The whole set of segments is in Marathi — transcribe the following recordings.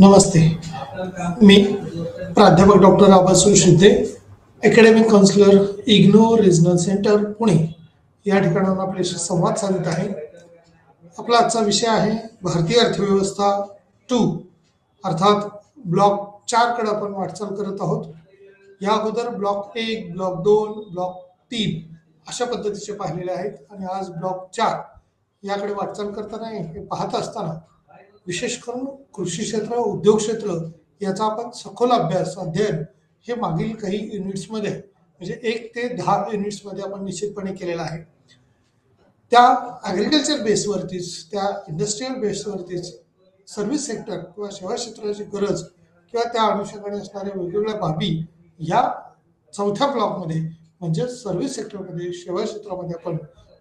नमस्ते. मी प्राध्यापक doctor Abasu Shinde, academic counsellor, IGNOU regional centre, Pune या ठिकाणाहून आपल्याशी संवाद साधत आहे. आपला आजचा विषय आहे भारतीय अर्थव्यवस्था 2, अर्थात ब्लॉक 4 कडे आपण वाटचाल करत आहोत. या अगोदर ब्लॉक 1, ब्लॉक 2, ब्लॉक 3 अशा पद्धतीचे पाहिलेले आहेत आणि आज ब्लॉक 4 याकडे वाटचाल करताना हे पाहत असताना विशेष करून कृषी क्षेत्र, उद्योग क्षेत्र याचा आपण सखोल अध्ययन हे मागील काही युनिट्समध्ये म्हणजे 1 ते 10 युनिट्समध्ये आपण निश्चितपणे केलेलं आहे. त्या ॲग्रिकल्चर बेसवरतीच, त्या इंडस्ट्रीयल बेसवरतीच सर्व्हिस सेक्टर किंवा सेवा क्षेत्राची गरज किंवा त्या अनुषंगाने असणाऱ्या वेगवेगळ्या बाबी या चौथ्या ब्लॉकमध्ये म्हणजे सर्व्हिस सेक्टरमध्ये, सेवा क्षेत्रामध्ये आपण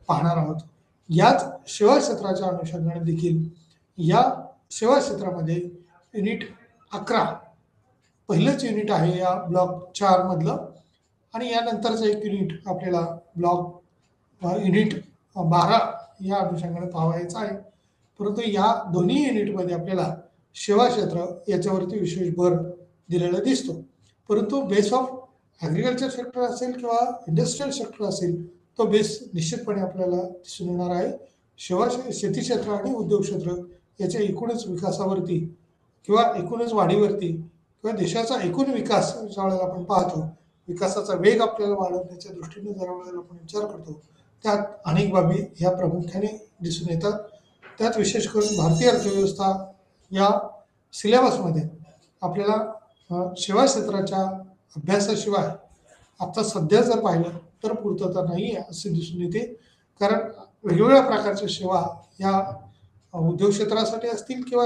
पाहणार आहोत. याच सेवा क्षेत्राच्या अनुषंगाने देखील या सेवा क्षेत्रामध्ये युनिट 11 पहिलंच युनिट आहे या ब्लॉक 4 मधलं आणि यानंतरचं एक युनिट आपल्याला युनिट 12 या अनुषंगाने पाहायचं आहे. परंतु या दोन्ही युनिटमध्ये आपल्याला सेवा क्षेत्र याच्यावरती विशेष भर दिलेला दिसतो. परंतु बेस ऑफ ॲग्रिकल्चर सेक्टर असेल किंवा इंडस्ट्रियल सेक्टर असेल तो बेस निश्चितपणे आपल्याला दिसून येणार आहे. शेती क्षेत्र आणि उद्योग क्षेत्र याच्या एकूणच विकासावरती किंवा एकूणच वाढीवरती किंवा देशाचा एकूण विकास ज्या वेळेला आपण पाहतो, विकासाचा वेग आपल्याला वाढवण्याच्या दृष्टीने ज्या वेळेला आपण विचार करतो त्यात अनेक बाबी ह्या प्रामुख्याने दिसून येतात. त्यात विशेष करून भारतीय अर्थव्यवस्था या सिलेबसमध्ये आपल्याला सेवा क्षेत्राच्या अभ्यासाशिवाय आता सध्या जर पाहिलं तर पूर्तता नाही आहे असे दिसून येते. कारण वेगवेगळ्या प्रकारच्या सेवा या उद्योग क्षेत्रासाठी असतील किंवा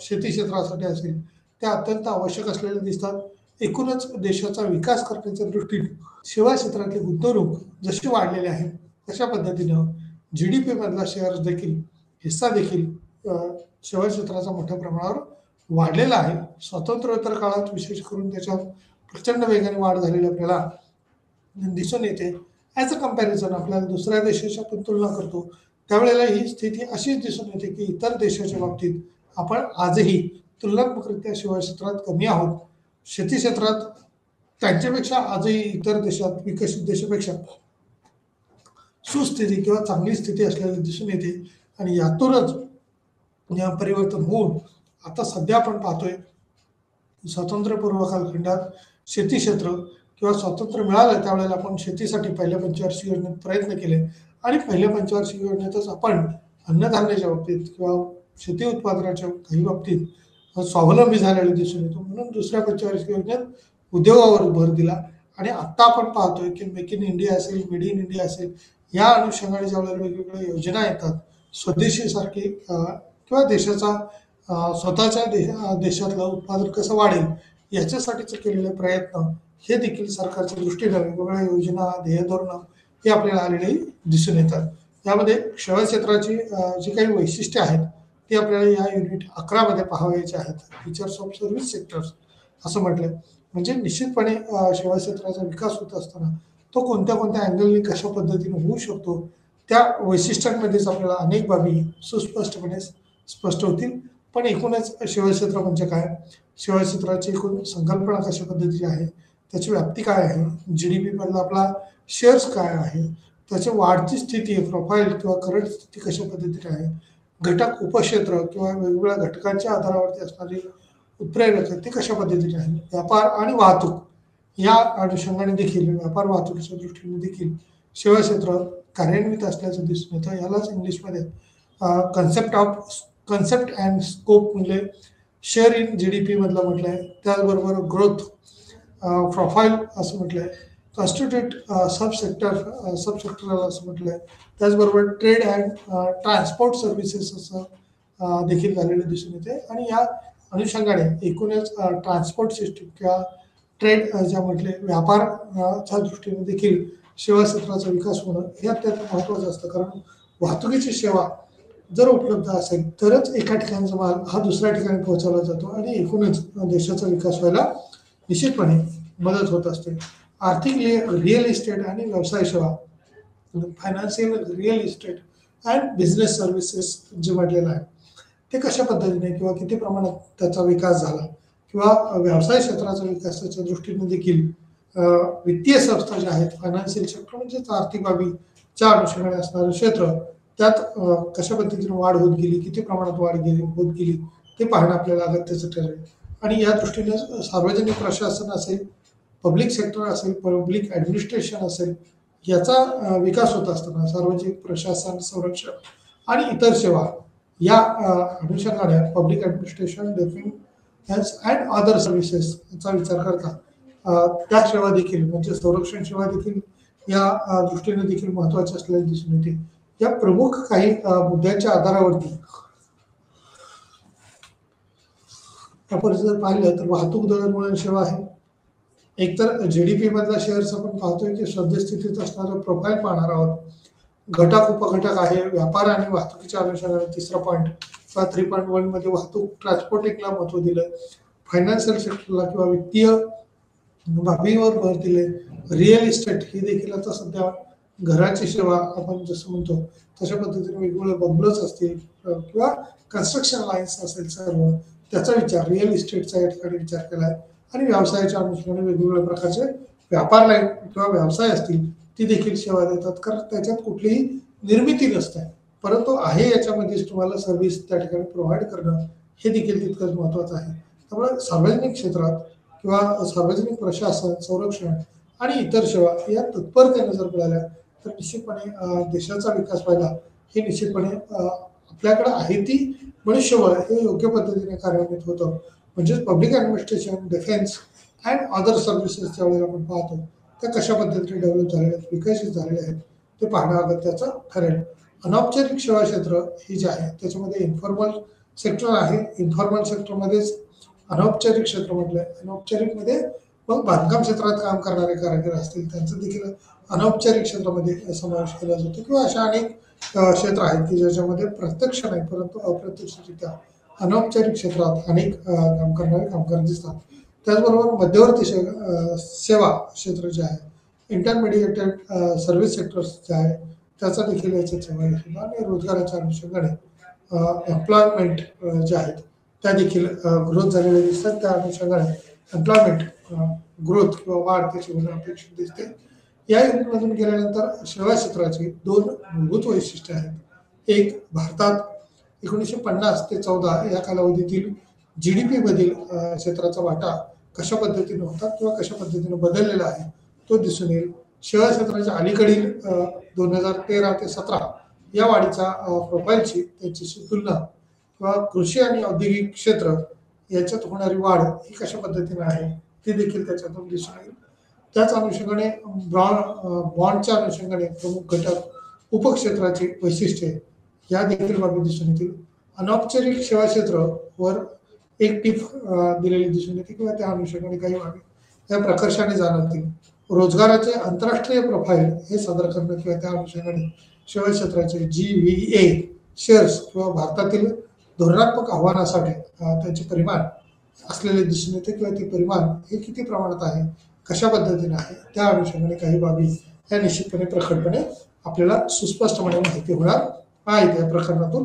शेती क्षेत्रासाठी असतील त्या अत्यंत आवश्यक असलेल्या दिसतात. एकूणच देशाचा विकास करण्याच्या दृष्टीने सेवा क्षेत्रातली गुंतवणूक जशी वाढलेली आहे तशा पद्धतीनं GDP मधला शेअर देखील हिस्सा देखील सेवा क्षेत्राचा मोठ्या प्रमाणावर वाढलेला आहे. स्वातंत्र्योत्तर काळात विशेष करून त्याच्यात प्रचंड वेगाने वाढ झालेली आपल्याला दिसून येते. ॲज अ कम्पॅरिझन आपल्याला दुसऱ्या देशाची आपण तुलना करतो त्यावेळेला ही स्थिती अशीच दिसून येते की इतर देशाच्या बाबतीत आपण आजही तुलनात्मकरित्या सेवा क्षेत्रात कमी आहोत. शेती क्षेत्रात त्यांच्यापेक्षा आजही इतर देशात, विकसित देशापेक्षा सुस्थिती किंवा चांगली स्थिती असलेली दिसून येते आणि यातूनच परिवर्तन होऊन आता सध्या आपण पाहतोय स्वातंत्र्यपूर्व कालखंडात शेती क्षेत्र किंवा स्वातंत्र्य मिळालं त्यावेळेला आपण शेतीसाठी पहिल्या पंचवार्षिक योजनेत प्रयत्न केले आणि पहिल्या पंचवार्षिक योजनेतच आपण अन्नधान्याच्या बाबतीत किंवा शेती उत्पादनाच्या काही बाबतीत स्वावलंबी झालेले दिसून येतो. म्हणून दुसऱ्या पंचवार्षिक योजनेत उद्योगावर भर दिला आणि आत्ता आपण पाहतोय की मेक इन इंडिया असेल, मेड इन इंडिया असेल या अनुषंगाने ज्यावेळेला वेगवेगळ्या योजना येतात स्वदेशीसारखी किंवा देशाचा स्वतःच्या देशातलं उत्पादन कसं वाढेल याच्यासाठीचे केलेले प्रयत्न हे देखील सरकारच्या दृष्टीने वेगवेगळ्या योजना, ध्येयधोरणं हे आपल्याला आलेली दिसून येतात. यामध्ये सेवा क्षेत्राची जी काही वैशिष्ट्ये आहेत ती आपल्याला या युनिट 11 मध्ये पाहावयाची आहेत. फीचर्स ऑफ सर्व्हिस सेक्टर्स असं म्हटलं म्हणजे निश्चितपणे सेवा क्षेत्राचा विकास होत असताना तो कोणत्या कोणत्या अँगलने कशा पद्धतीने होऊ शकतो त्या वैशिष्ट्यांमध्येच आपल्याला अनेक बाबी सुस्पष्टपणे स्पष्ट होतील. पण एकूणच सेवा क्षेत्र म्हणजे काय, सेवा क्षेत्राची एकूण संकल्पना कशा पद्धतीची आहे, त्याची व्याप्ती काय आहे, GDP मधला आपला शेअर्स काय आहे, त्याची वाढती स्थिती प्रोफाईल किंवा करंट स्थिती कशा पद्धतीने आहे, घटक उपक्षेत्र किंवा वेगवेगळ्या घटकांच्या आधारावरती असणारी उत्प्रेरक ते कशा पद्धतीने आहे, व्यापार आणि वाहतूक या अनुषंगाने देखील व्यापार वाहतुकीच्या दृष्टीने देखील सेवा क्षेत्र कार्यान्वित असल्याचं दिसून येतं. यालाच इंग्लिशमध्ये कन्सेप्ट अँड स्कोप म्हणजे शेअर इन GDP मधलं म्हटलं आहे. त्याचबरोबर ग्रोथ प्रोफाईल असं म्हटलं आहे, कॉन्स्टिट्यूट सबसेक्टरल असं म्हटलं आहे. त्याचबरोबर ट्रेड अँड ट्रान्सपोर्ट सर्व्हिसेस असं देखील झालेलं दिसून येते आणि या अनुषंगाने एकूणच ट्रान्सपोर्ट सिस्टीम किंवा ट्रेड ज्या म्हटले व्यापाराच्या दृष्टीने देखील सेवा क्षेत्राचा विकास होणं हे अत्यंत महत्त्वाचं असतं. कारण वाहतुकीची सेवा जर उपलब्ध असेल तरच एका ठिकाणचा माल हा दुसऱ्या ठिकाणी पोहोचवला जातो आणि एकूणच देशाचा विकास व्हायला निश्चितपणे मदत होत असते. आर्थिक रिअल इस्टेट आणि व्यवसाय सेवा, financial real estate and business services जे म्हटलेलं आहे ते कशा पद्धतीने किंवा किती प्रमाणात त्याचा विकास झाला किंवा व्यवसाय क्षेत्राचा विकासाच्या दृष्टीने देखील वित्तीय संस्था ज्या आहेत, फायनान्शियल सेक्टर म्हणजेच आर्थिक बाबीच्या अनुषंगाने असणारं क्षेत्र, त्यात कशा पद्धतीने वाढ होत गेली, किती प्रमाणात वाढ होत गेली ते पाहणं आपल्याला अगत्याचं ठरेल. आणि या दृष्टीने सार्वजनिक प्रशासन असेल, पब्लिक सेक्टर असेल, पब्लिक ॲडमिनिस्ट्रेशन असेल, याचा विकास होत असताना सार्वजनिक प्रशासन, संरक्षण आणि इतर सेवा या अनुषंगाने public administration, defence and other services याचा विचार करता त्या सेवा देखील म्हणजे संरक्षण सेवा देखील या दृष्टीने देखील महत्त्वाच्या असल्याचे दिसून येते. या प्रमुख काही मुद्द्यांच्या आधारावरती आपण जर पाहिलं तर वाहतूक दळणवळण सेवा आहे. एकतर GDP मधला शेअर्स आपण पाहतोय की सद्यस्थितीत असणारं प्रोफाईल पाहणार आहोत. घटक उपघटक आहे व्यापार आणि वाहतुकीच्या अनुषंगाने तिसरा पॉईंट किंवा 3.1 मध्ये वाहतूक ट्रान्सपोर्टिंगला महत्व दिलं, फायनान्शियल सेक्टरला किंवा वित्तीय बाबीवर भर दिले, रिअल इस्टेट ही देखील आता सध्या घराची सेवा आपण जसं म्हणतो तशा पद्धतीने वेगवेगळे बंगलोज असतील किंवा कन्स्ट्रक्शन लाईन्स असेल सर्व त्याचा विचार रिअल इस्टेटचा या ठिकाणी विचार केला आहे. आणि व्यवसायाच्या अनुषंगाने वेगवेगळ्या प्रकारचे व्यापार लाईन किंवा व्यवसाय असतील ती देखील सेवा देतात, कारण त्याच्यात कुठलीही निर्मिती नसते परंतु आहे याच्यामध्येच तुम्हाला सर्व्हिस त्या ठिकाणी प्रोव्हाइड करणं हे देखील तितकंच महत्त्वाचं आहे. त्यामुळे सार्वजनिक क्षेत्रात किंवा सार्वजनिक प्रशासन, संरक्षण आणि इतर सेवा या तत्परतेने जर मिळाल्या तर निश्चितपणे देशाचा विकास व्हायला हे निश्चितपणे आपल्याकडे आहे ती मनुष्यबळ हे योग्य पद्धतीने कार्यान्वित होतं. म्हणजेच public administration, defence and other services ज्या वेळेला आपण पाहतो त्या कशा पद्धतीने डेव्हलप झालेल्या आहेत, विकसित झालेल्या आहेत ते पाहणं अगत्याचं ठरेल. अनौपचारिक सेवा क्षेत्र ही जे आहे त्याच्यामध्ये इन्फॉर्मल सेक्टर आहे. इन्फॉर्मल सेक्टरमध्येच अनौपचारिक क्षेत्र म्हटलंय. अनौपचारिकमध्ये मग बांधकाम क्षेत्रात काम करणारे कारागीर असतील त्यांचं देखील अनौपचारिक क्षेत्रामध्ये समावेश केला जातो किंवा अशा अनेक क्षेत्र आहेत की ज्याच्यामध्ये प्रत्यक्ष नाही परंतु अप्रत्यक्षरित्या अनौपचारिक क्षेत्रात अनेक काम करणारे कामगार दिसतात. त्याचबरोबर मध्यवर्ती सेवा क्षेत्र जे आहे, इंटरमिडिएटेड सर्व्हिस सेक्टर्स जे आहे त्याचा देखील याच्यात समावेश होतो. आणि रोजगाराच्या अनुषंगाने एम्प्लॉयमेंट ज्या आहेत त्या देखील ग्रोथ झालेल्या दिसतात. त्या अनुषंगाने एम्प्लॉयमेंट ग्रोथ किंवा वाढ त्याची होणं अपेक्षित दिसते. या युनिटमधून गेल्यानंतर सेवा क्षेत्राची दोन मूलभूत वैशिष्ट्ये आहेत. एक, भारतात 1950 ते 14 या कालावधीतील GDP मधील क्षेत्राचा वाटा कशा पद्धतीने होता किंवा कशा पद्धतीने बदललेला आहे तो दिसून येईल. सेवा क्षेत्राच्या अलीकडील 2013 ते 17 या वाढीचा प्रोफाईलची त्यांची तुलना किंवा कृषी आणि औद्योगिक क्षेत्र याच्यात होणारी वाढ ही कशा पद्धतीने आहे ती देखील त्याच्यातून दिसून येईल. त्याच अनुषंगाने बॉन्डच्या अनुषंगाने प्रमुख घटक उपक्षेत्राची वैशिष्ट्ये या देखील बाबी दिसून येतील. अनौपचारिक सेवा क्षेत्रावर एक टीप दिलेली दिसून येते किंवा त्या अनुषंगाने काही बाबी या प्रकर्षाने जाणवतील. रोजगाराचे आंतरराष्ट्रीय प्रोफाईल हे सादर करणं किंवा त्या अनुषंगाने सेवा क्षेत्राचे GVA शेअर्स किंवा भारतातील धोरणात्मक आव्हानासाठी त्याचे परिमाण असलेले दिसून येते किंवा ते परिमाण हे किती प्रमाणात आहे, कशा पद्धतीने आहे त्या अनुषंगाने काही बाबी या निश्चितपणे प्रकटपणे आपल्याला सुस्पष्टपणे माहिती होणार आहे त्या प्रकरणातून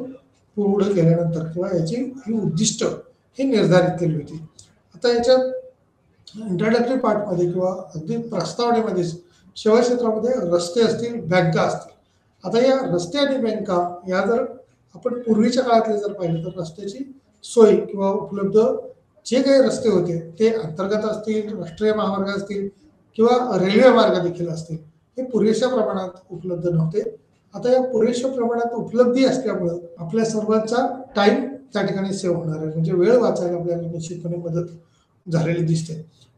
पुढे गेल्यानंतर किंवा याची ही उद्दिष्ट हे निर्धारित केली होती. आता याच्यात इंट्रोडक्टरी पार्टमध्ये किंवा अगदी प्रस्तावनेमध्येच सेवा क्षेत्रामध्ये रस्ते असतील, बँका असतील. आता या रस्ते आणि बँका या जर आपण पूर्वीच्या काळातले जर पाहिलं तर रस्त्याची सोय किंवा उपलब्ध जे काही रस्ते होते ते अंतर्गत असतील, राष्ट्रीय महामार्ग असतील किंवा रेल्वे मार्ग देखील असतील हे पुरेशा प्रमाणात उपलब्ध नव्हते. आता या पुरेशा प्रमाणात उपलब्धी असल्यामुळं आपल्या सर्वांचा टाइम त्या ठिकाणी सेव्ह होणार आहे, म्हणजे वेळ वाचायला आपल्याला निश्चितपणे मदत झालेली दिसते.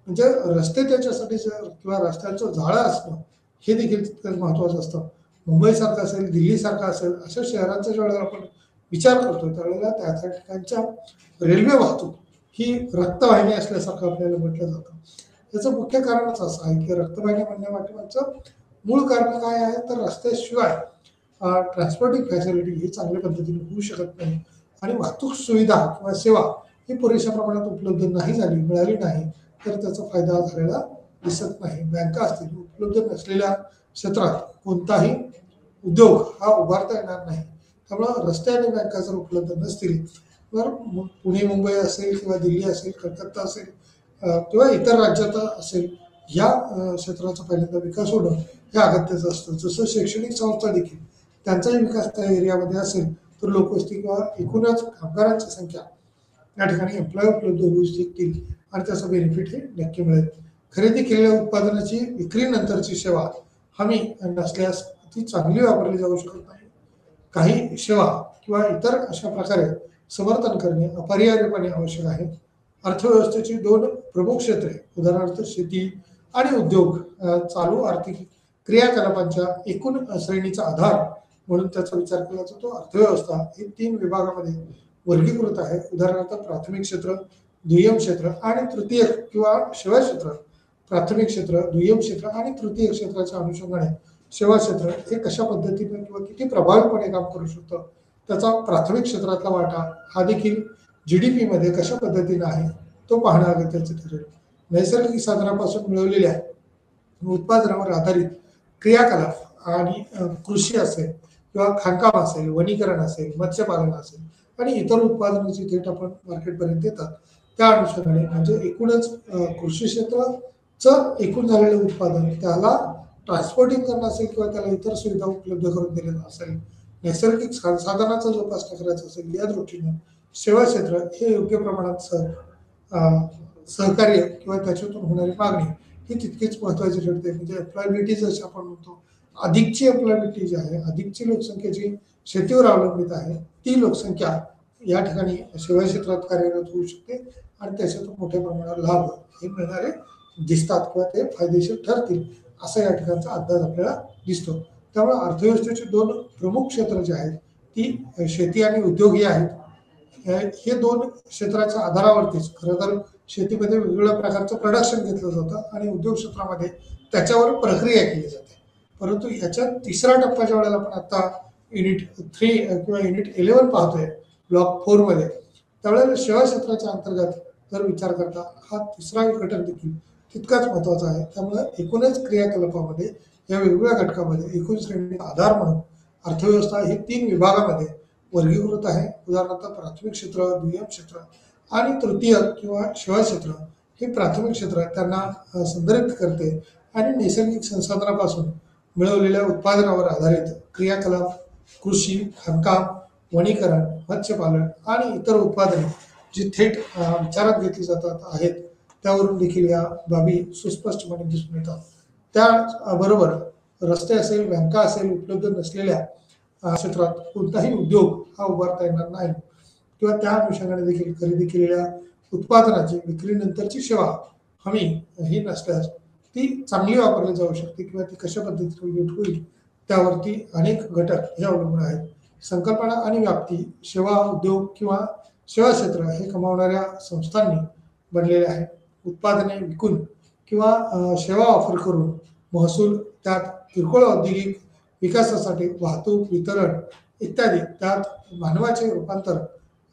म्हणजे रस्ते त्याच्यासाठी किंवा रस्त्याचं जाळं असणं हे देखील तितकंच महत्त्वाचं असतं. मुंबईसारखं असेल, दिल्लीसारखं असेल अशा शहरांचा ज्यावेळेला आपण विचार करतो त्यावेळेला त्या ठिकाणच्या रेल्वे वाहतूक ही रक्तवाहिनी असल्यासारखं आपल्याला म्हटलं जातं. याचं मुख्य कारणच असं आहे की रक्तवाहिनी म्हणण्यामागचं मूळ कारण काय आहे तर रस्त्याशिवाय ट्रान्सपोर्टिंग फॅसिलिटी ही चांगल्या पद्धतीने होऊ शकत नाही आणि वाहतूक सुविधा किंवा सेवा ही पुरेशा प्रमाणात उपलब्ध नाही झाली, मिळाली नाही तर त्याचा फायदा झालेला दिसत नाही. बँका असतील, उपलब्ध नसलेल्या क्षेत्रात कोणताही उद्योग हा उभारता येणार नाही. त्यामुळं रस्ते आणि बँका जर उपलब्ध नसतील पुणे मुंबई असेल किंवा दिल्ली असेल, कलकत्ता असेल किंवा इतर राज्यात असेल, या क्षेत्राचा पहिल्यांदा विकास होणं हे अगत्याचं असतं. जसं शैक्षणिक संस्था देखील त्यांचाही विकास त्या एरियामध्ये असेल तर लोकवस्ती किंवा एकूणच कामगारांची संख्या या ठिकाणी एम्प्लॉय उपलब्ध होऊ शकतील आणि त्याचा बेनिफिट हे नक्की मिळेल. खरेदी केलेल्या उत्पादनाची विक्रीनंतरची सेवा हमी नसल्यास ती चांगली वापरली जाऊ शकत नाही. काही सेवा किंवा इतर अशा प्रकारे समर्थन करणे अपरिहार्यपणे आवश्यक आहे. अर्थव्यवस्थेची दोन प्रमुख क्षेत्रे उदाहरणार्थ शेती आणि उद्योग चालू आर्थिक क्रियाकलापांच्या एकूण श्रेणीचा आधार म्हणून त्याचा विचार केला जातो. अर्थव्यवस्था ही 3 विभागामध्ये वर्गीकृत आहे. उदाहरणार्थ प्राथमिक क्षेत्र, दुय्यम क्षेत्र आणि तृतीय किंवा सेवा क्षेत्र. प्राथमिक क्षेत्र, दुय्यम क्षेत्र आणि तृतीय क्षेत्राच्या अनुषंगाने सेवा क्षेत्र हे कशा पद्धतीने किंवा किती प्रभावीपणे काम करू शकतं, त्याचा प्राथमिक क्षेत्रातला वाटा हा देखील GDP मध्ये कशा पद्धतीने आहे तो पाहणं अगत्याचं ठरेल. नैसर्गिक साधनापासून मिळवलेल्या उत्पादनावर आधारित क्रियाकलाप आणि कृषी असेल किंवा खाणकाम असेल, वनीकरण असेल, मत्स्यपालन असेल आणि इतर उत्पादनं जी थेट आपण मार्केटपर्यंत येतात त्या अनुषंगाने म्हणजे एकूणच कृषी क्षेत्राचं एकूण झालेलं उत्पादन त्याला ट्रान्सपोर्टिंग करणं असेल किंवा त्याला इतर सुविधा उपलब्ध करून देणं असेल, नैसर्गिक साधनाचा जोपासना करायचा असेल, या दृष्टीने सेवा क्षेत्र हे योग्य प्रमाणात सहकार्य किंवा त्याच्यातून होणारी मागणी ही तितकीच महत्त्वाची ठरते. म्हणजे एम्प्लॉयबिलिटी जशी आपण म्हणतो, अधिकची एम्प्लॉयबिलिटी जी आहे, अधिकची लोकसंख्या जी शेतीवर अवलंबित आहे ती लोकसंख्या या ठिकाणी सेवा क्षेत्रात कार्यरत होऊ शकते आणि त्याच्यातून मोठ्या प्रमाणावर लाभ हे मिळणारे दिसतात किंवा ते फायदेशीर ठरतील असा या ठिकाणचा अंदाज आपल्याला दिसतो. त्यामुळे अर्थव्यवस्थेचे 2 प्रमुख क्षेत्र जे आहेत ती शेती आणि उद्योग हे आहेत. हे 2 क्षेत्राच्या आधारावरतीच खरं तर शेतीमध्ये वेगवेगळ्या प्रकारचं प्रोडक्शन घेतलं जातं आणि उद्योग क्षेत्रामध्ये त्याच्यावर प्रक्रिया केली जाते. परंतु याच्यात तिसरा टप्पा ज्या वेळेला आपण आता युनिट 3 किंवा युनिट 11 पाहतोय ब्लॉक 4 मध्ये, त्यावेळेला सेवा क्षेत्राच्या अंतर्गत जर विचार करता हा तिसरा घटक देखील तितकाच महत्वाचा आहे. त्यामुळे एकूणच क्रियाकलापामध्ये या वेगवेगळ्या घटकामध्ये एकूण श्रेणीचा आधार म्हणून अर्थव्यवस्था ही 3 विभागामध्ये वर्गीकृत आहे. उदाहरणार्थ प्राथमिक क्षेत्र, दुय्यम क्षेत्र आणि तृतीय किंवा सेवा क्षेत्र हे प्राथमिक क्षेत्र त्यांना संदर्भित करते आणि नैसर्गिक संसाधनापासून मिळवलेल्या उत्पादनावर आधारित क्रियाकलाप, कृषी, खाणकाम, वनीकरण, मत्स्यपालन आणि इतर उत्पादने जी थेट विचारात घेतली जातात आहेत त्यावरून देखील या बाबी सुस्पष्टपणे दिसून येतात. त्याबरोबर रस्ते असेल, बँका असेल, उपलब्ध नसलेल्या क्षेत्रात कोणताही उद्योग हा उभारता येणार नाही किंवा त्या अनुषंगाने देखील खरेदी केलेल्या उत्पादनाची विक्रीनंतरची सेवा हमी ही नसल्यास ती चांगली वापरली जाऊ शकते किंवा ती कशा पद्धतीने यूज होईल त्यावरती अनेक घटक हे अवलंबून आहेत. संकल्पना आणि व्याप्ती सेवा उद्योग किंवा सेवा क्षेत्र हे कमावणाऱ्या संस्थांनी बनलेले आहेत. उत्पादने विकून किंवा सेवा ऑफर करून महसूल, त्यात किरकोळ औद्योगिक विकासासाठी वाहतूक, वितरण इत्यादी, त्यात मानवाचे रूपांतर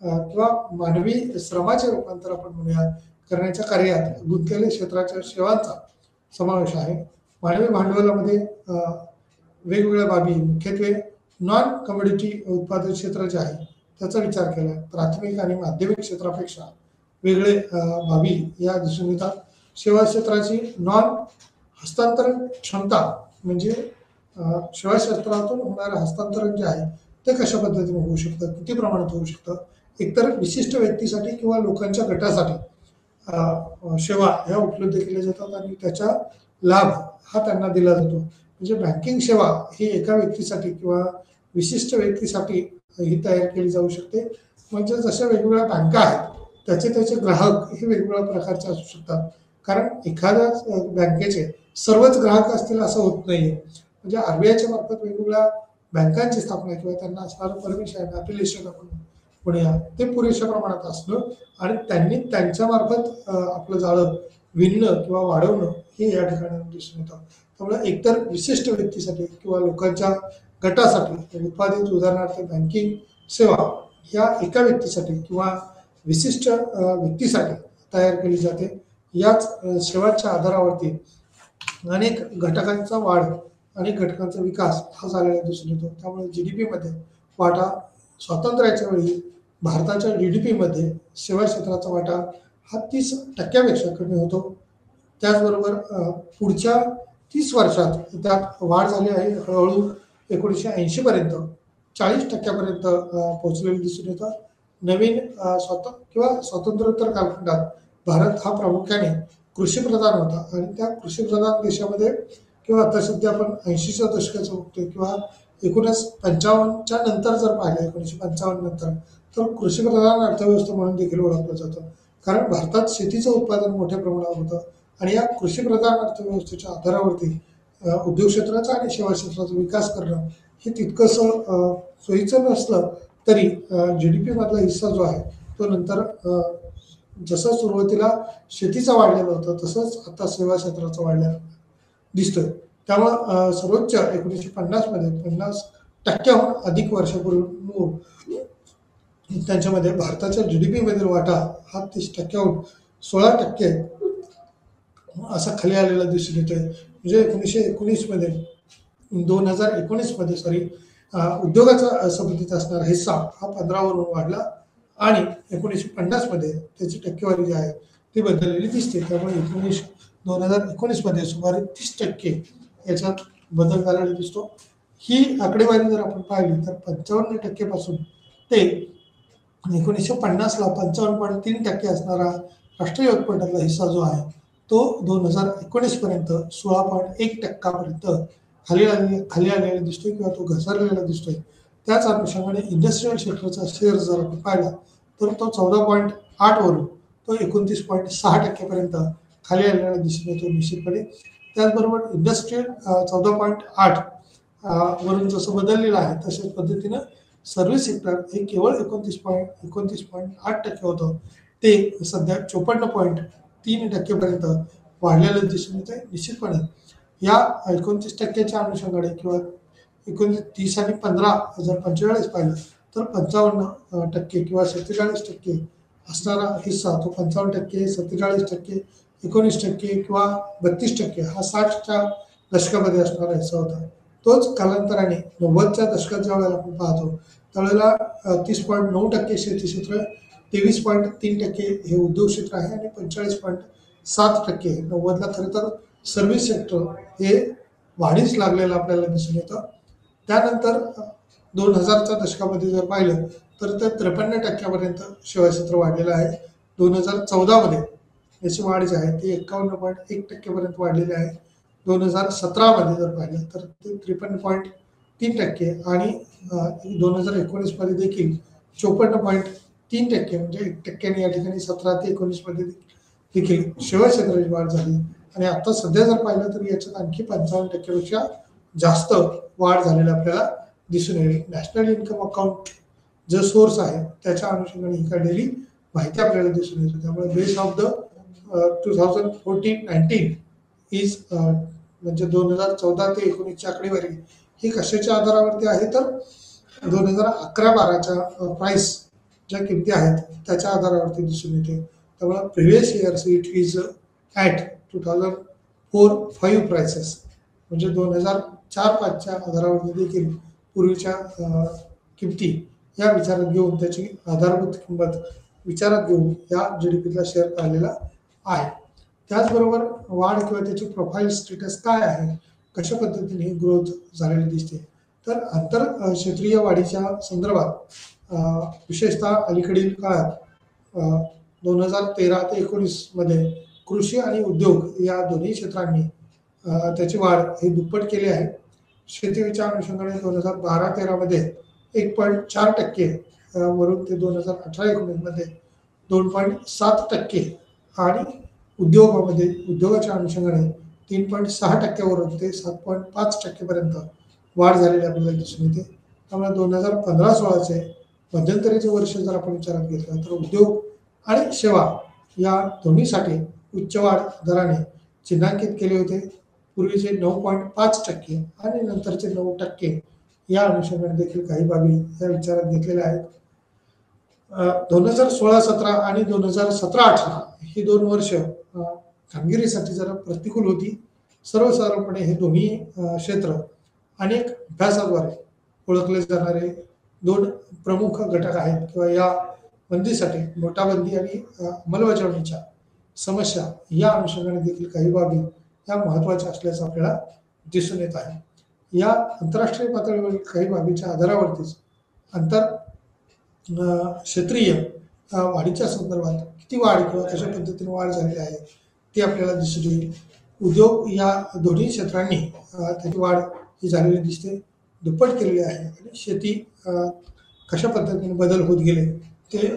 किंवा मानवी श्रमाचे रूपांतर आपण म्हणूया करण्याच्या कार्यात गुंतलेल्या क्षेत्राच्या सेवांचा समावेश आहे. मानवी भांडवलामध्ये वेगवेगळ्या बाबी मुख्यत्वे नॉन कमोडिटी उत्पादन क्षेत्र जे आहे त्याचा विचार केला. प्राथमिक आणि माध्यमिक क्षेत्रापेक्षा वेगळे बाबी या दिसून येतात. सेवा क्षेत्राची नॉन हस्तांतरण क्षमता म्हणजे सेवा क्षेत्रातून होणारं हस्तांतरण जे आहे ते कशा पद्धतीने होऊ शकतं, किती प्रमाणात होऊ शकतं. एकतर विशिष्ट व्यक्तीसाठी किंवा लोकांच्या गटासाठी सेवा ह्या उपलब्ध केल्या जातात आणि त्याचा लाभ हा त्यांना दिला जातो. म्हणजे बँकिंग सेवा ही एका व्यक्तीसाठी किंवा विशिष्ट व्यक्तीसाठी ही तयार केली जाऊ शकते. म्हणजे जशा वेगवेगळ्या बँका आहेत त्याचे ग्राहक हे वेगवेगळ्या प्रकारचे असू शकतात. कारण एखाद्याच बँकेचे सर्वच ग्राहक असतील असं होत नाहीये. म्हणजे RBIच्या मार्फत वेगवेगळ्या बँकांची स्थापना किंवा त्यांना असणारं परमिशन, अफिलिएशन आपण म्हणूया ते पुरेशा प्रमाणात असणं आणि त्यांनी त्यांच्या मार्फत आपलं जाळं विणणं किंवा वाढवणं हे या ठिकाणी दिसून येतं. त्यामुळे एकतर विशिष्ट व्यक्तीसाठी किंवा लोकांच्या गटासाठी उत्पादित उदाहरणार्थ बँकिंग सेवा या एका व्यक्तीसाठी किंवा विशिष्ट व्यक्तीसाठी तयार केली जाते. याच सेवांच्या आधारावरती अनेक घटकांचा वाढ, अनेक घटकांचा विकास हा झालेला दिसून येतो. त्यामुळे GDP मध्ये वाटा स्वातंत्र्याच्या वेळी भारताच्या GDP मध्ये सेवा क्षेत्राचा वाटा हा 30% कमी होतो. त्याचबरोबर पुढच्या 30 वर्षात त्यात वाढ झाली आहे. हळूहळू 1980 पर्यंत 40% पोहोचलेलं दिसून येतं. नवीन स्वातंत्र्योत्तर कालखंडात भारत हा प्रामुख्याने कृषीप्रधान होता आणि त्या कृषीप्रधान देशामध्ये किंवा आता सध्या आपण 80च्या दशकाचं बघतोय किंवा 1955च्या नंतर जर पाहिलं 1955 नंतर तर कृषीप्रधान अर्थव्यवस्था म्हणून देखील ओळखलं जातं. कारण भारतात शेतीचं उत्पादन मोठ्या प्रमाणावर होतं आणि या कृषीप्रधान अर्थव्यवस्थेच्या आधारावरती उद्योग क्षेत्राचा आणि सेवा क्षेत्राचा विकास करणं हे तितकंसं सोयीचं नसलं तरी GDP मधला हिस्सा जो आहे तो नंतर जसं सुरुवातीला शेतीचा वाढलेला होता तसंच आता सेवा क्षेत्राचा वाढलेला दिसतोय. त्यामुळं सर्वोच्च 1950 मध्ये 50%हून अधिक वर्षापूर्वी त्यांच्यामध्ये भारताच्या GDP मधील वाटा हा 30%हून 16% असा खाली आलेला दिसून येतोय. म्हणजे 1919 मध्ये 2019 मध्ये उद्योगाचा संबंधित असणारा हिस्सा हा 15 वरून वाढला आणि 1950 मध्ये त्याची टक्केवारी जी आहे ती बदललेली दिसते. त्यामुळे 2019 मध्ये सुमारे 30% याच्यात बदल झालेला दिसतो. ही आकडेवारी जर आपण पाहिली तर 55% पासून ते 1950ला 55.3% असणारा राष्ट्रीय उत्पन्नातला हिस्सा जो आहे तो 2019 पर्यंत 16.1% पर्यंत खाली आलेला दिसतोय किंवा तो घसरलेला दिसतोय. त्याच अनुषंगाने इंडस्ट्रियल सेक्टरचा शेअर जर आपण पाहिला तर तो 14.8 वरून तो 29.6% पर्यंत खाली आलेला दिसून येतो निश्चितपणे. त्याचबरोबर इंडस्ट्रियल 14.8 वरून जसं बदललेलं आहे तशाच पद्धतीनं सर्व्हिस सेक्टर हे केवळ 29.8% होतं ते सध्या 54.3% पर्यंत वाढलेलं दिसून येत आहे. निश्चितपणे या 29%च्या अनुषंगाने किंवा 29 आणि 15 जर 45 पाहिलं तर 55% किंवा 47% असणारा हिस्सा तो 55%, 47%, 19% किंवा 32% हा 60च्या दशकामध्ये असणारा हिस्सा होता. तोच कालांतराने 90च्या दशकात ज्या वेळेला आपण पाहतो त्यावेळेला 30.9% शेती क्षेत्र, 23.3% हे उद्योग क्षेत्र आहे आणि 45.7% 90ला खरं तर सर्व्हिस सेक्टर हे वाढीस लागलेलं आपल्याला दिसून येतं. त्यानंतर 2000च्या दशकामध्ये जर पाहिलं तर ते 53% पर्यंत सेवा क्षेत्र वाढलेलं आहे. 2014 मध्ये याची वाढ जी आहे ती 51.1% पर्यंत वाढलेली आहे. 2017 मध्ये जर पाहिलं तर ते 53.3% आणि 2019 मध्ये देखील 54.3% म्हणजे 1% या ठिकाणी 17 ते 19 मध्ये देखील सेवा क्षेत्राची वाढ झाली आणि आता सध्या जर पाहिलं तर याच्यात आणखी 55% पेक्षा जास्त वाढ झालेली आपल्याला दिसून येईल. नॅशनल इन्कम अकाउंट जो सोर्स आहे त्याच्या अनुषंगाने ही काढलेली माहिती आपल्याला दिसून येते. त्यामुळे बेस ऑफ द 2014-19 इज म्हणजे 2014 ते 19ची आकडेवारी ही कशाच्या आधारावरती आहे तर 2011-12च्या प्राइस ज्या किमती आहेत त्याच्या आधारावरती दिसून येते. त्यामुळे previous years it is at 2004-5 prices म्हणजे 2004-5च्या आधारावरती देखील पूर्वीच्या किमती या विचारात घेऊन त्याची आधारभूत किंमत विचारात घेऊन या GDPतला शेअर काढलेला आहे. त्याचबरोबर वाढ किंवा त्याची प्रोफाईल स्टेटस काय आहे, कशा पद्धतीने ग्रोथ झालेली दिसते तर आंतर क्षेत्रीय वाढीच्या संदर्भात विशेषतः अलीकडील काळात 2013 ते 19 मध्ये कृषी आणि उद्योग या दोन्ही क्षेत्रांनी त्याची वाढ ही दुप्पट केली आहे. शेतीच्या अनुषंगाने 2012-13 मध्ये 1.4% वरून ते 2018-19 मध्ये 2.7% आणि उद्योगाच्या अनुषंगाने 3.6% वरून ते 7.5% पर्यंत वाढ झालेली आपल्याला दिसून येते. त्यामुळे 2015-16चे मध्यंतरीचे वर्ष जर आपण विचारात घेतलं तर उद्योग आणि सेवा या दोन्हीसाठी उच्च वाढ दराने चिन्हांकित केले होते. पूर्वीचे 9.5% आणि नंतरचे 9% या अनुषंगाने देखील काही बाबी या विचारात घेतलेल्या आहेत. 2016-17 आणि 2017-18 ही 2 वर्ष कामगिरीसाठी जरा प्रतिकूल होती. सर्वसाधारणपणे हे दोन्ही क्षेत्र अनेक अभ्यासाद्वारे ओळखले जाणारे दोन प्रमुख घटक आहेत किंवा या बंदीसाठी नोटाबंदी आणि अंमलबजावणीच्या समस्या या अनुषंगाने देखील काही बाबी या महत्त्वाच्या असल्याचं आपल्याला दिसून येत आहे. या आंतरराष्ट्रीय पातळीवरील काही बाबीच्या आधारावरतीच आंतर क्षेत्रीय वाढीच्या संदर्भात किती वाढ किंवा कशा पद्धतीने वाढ झालेली आहे ती आपल्याला दिसून येईल. उद्योग या दोन्ही क्षेत्रांनी त्याची वाढ ही झालेली दिसते, दुप्पट केलेली आहे आणि शेती कशा पद्धतीने बदल होत गेले ते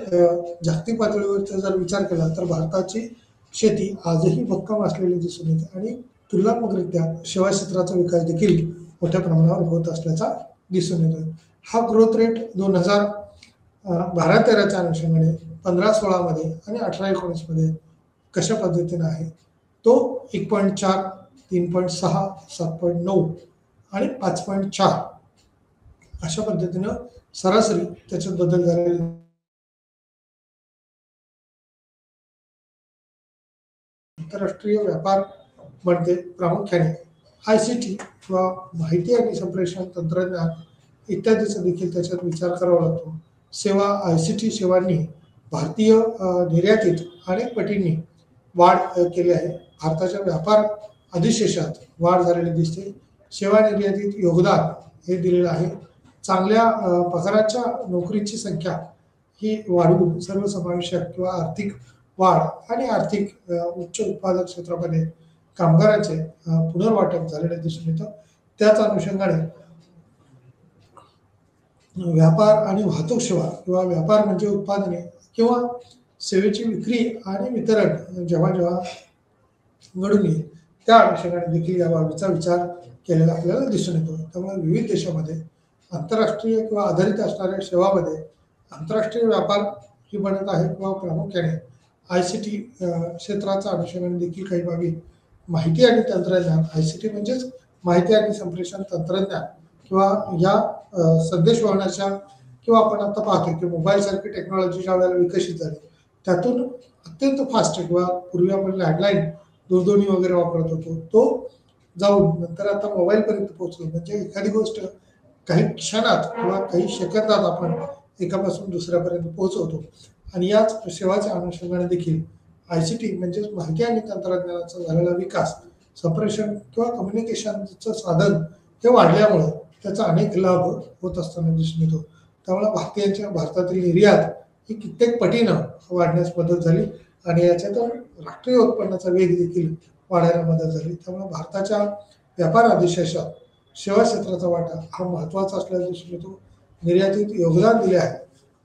जागतिक पातळीवरचा जर विचार केला तर भारताची शेती आजही भक्कम असलेली दिसून येते आणि तुलनात्मकरित्या सेवा क्षेत्राचा विकास देखील मोठ्या प्रमाणावर होत असल्याचा दिसून येतो. हा ग्रोथ रेट 2012-13च्या अनुषंगाने 15-16 मध्ये आणि 18-19 मध्ये कशा पद्धतीने आहे तो 1.4, 3.6, 7.9 आणि 5.4 अशा पद्धतीनं सरासरी त्याच्यात बदल झालेले. आंतरराष्ट्रीय व्यापार मध्ये प्रामुख्याने ICT किंवा माहिती आणि संप्रेषण तंत्रज्ञान इत्यादीचा देखील त्याच्यात विचार करावा लागतो. सेवा ICT सेवांनी भारतीय निर्यातीत अनेक पटींनी वाढ केली आहे. भारताच्या व्यापार अधिशेषात वाढ झालेली दिसते. सेवा निर्यातीत योगदान हे दिलेलं आहे. चांगल्या पगाराच्या नोकरीची संख्या ही वाढवून सर्वसमावेशक किंवा आर्थिक वाढ आणि आर्थिक उच्च उत्पादक क्षेत्रामध्ये कामगारांचे पुनर्वाटप झालेले दिसून येतं. त्याच अनुषंगाने व्यापार आणि वाहतूक सेवा किंवा व्यापार म्हणजे उत्पादने किंवा सेवेची विक्री आणि वितरण जेव्हा जेव्हा घडून येईल त्या अनुषंगाने देखील या बाबीचा विचार केलेला आपल्याला दिसून येतो. त्यामुळे विविध देशामध्ये आंतरराष्ट्रीय किंवा आधारित असणाऱ्या सेवामध्ये आंतरराष्ट्रीय व्यापार ही बनत आहे किंवा प्रामुख्याने ICT क्षेत्राचा अनुषंगाने देखील काही बाबी माहिती आणि तंत्रज्ञान ICT म्हणजेच माहिती आणि संप्रेषण तंत्रज्ञान किंवा या संदेशवहनाच्या किंवा आपण आता पाहतो की मोबाईल सारखी टेक्नॉलॉजी ज्या वेळेला विकसित झाली त्यातून अत्यंत फास्ट किंवा पूर्वी आपण लँडलाईन दूरध्वनी वगैरे वापरत होतो तो जाऊन नंतर आता मोबाईलपर्यंत पोहोचलो. म्हणजे एखादी गोष्ट काही क्षणात किंवा काही सेकंदात आपण एकापासून दुसऱ्यापर्यंत पोहोचवतो आणि याच सेवाच्या अनुषंगाने देखील ICT म्हणजेच माहिती आणि तंत्रज्ञानाचा झालेला विकास संप्रेषण किंवा कम्युनिकेशनचं साधन हे वाढल्यामुळं त्याचा अनेक लाभ होत असताना दिसून येतो. त्यामुळे भारतातील निर्यात ही कित्येक पटीनं वाढण्यास मदत झाली आणि याच्यातून राष्ट्रीय उत्पन्नाचा वेग देखील वाढायला मदत झाली. त्यामुळे भारताच्या व्यापार अधिशेषात सेवा क्षेत्राचा वाटा हा महत्त्वाचा असल्याचं दिसून येतो. निर्यातीत योगदान दिले आहे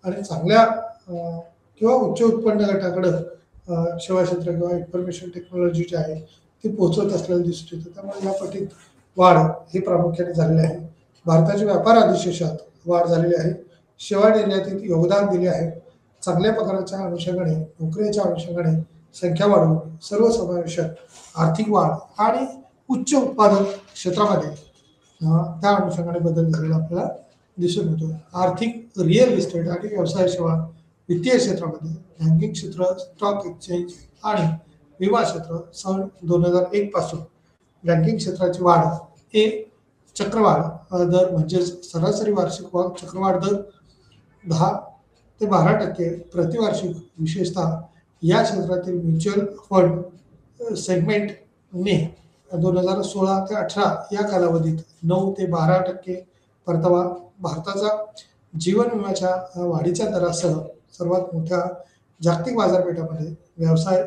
आणि चांगल्या किंवा उच्च उत्पन्न गटाकडं सेवा क्षेत्र किंवा इन्फॉर्मेशन टेक्नॉलॉजी जी आहे ती पोहोचवत असलेलं दिसून येतं. त्यामुळे या पटीत वाढ हे प्रामुख्याने झालेले आहे. भारताच्या व्यापार अधिशेषात वाढ झालेली आहे. सेवा निर्यातीत योगदान दिले आहे. चांगल्या पगाराच्या अनुषंगाने नोकरीच्या अनुषंगाने संख्या वाढवून सर्वसमावेशक आर्थिक वाढ आणि उच्च उत्पादक क्षेत्रामध्ये त्या अनुषंगाने बदल झालेला आपल्याला दिसून येतो. आर्थिक रिअल इस्टेट आणि व्यवसाय सेवा वित्तीय क्षेत्रामध्ये बँकिंग क्षेत्र स्टॉक एक्सचेंज आणि विमा क्षेत्र सन 2001 पासून बँकिंग क्षेत्राची वाढ हे चक्रवाढ दर म्हणजेच सरासरी वार्षिक चक्रवाढ दर 10 ते 12% प्रतिवार्षिक विशेषतः या क्षेत्रातील म्युच्युअल फंड सेगमेंटने 2016 ते 18 या कालावधीत 9 ते 12% परतावा भारताचा जीवन विम्याच्या वाढीच्या दरासह सर्वात मोठ्या जागतिक बाजारपेठामध्ये व्यवसाय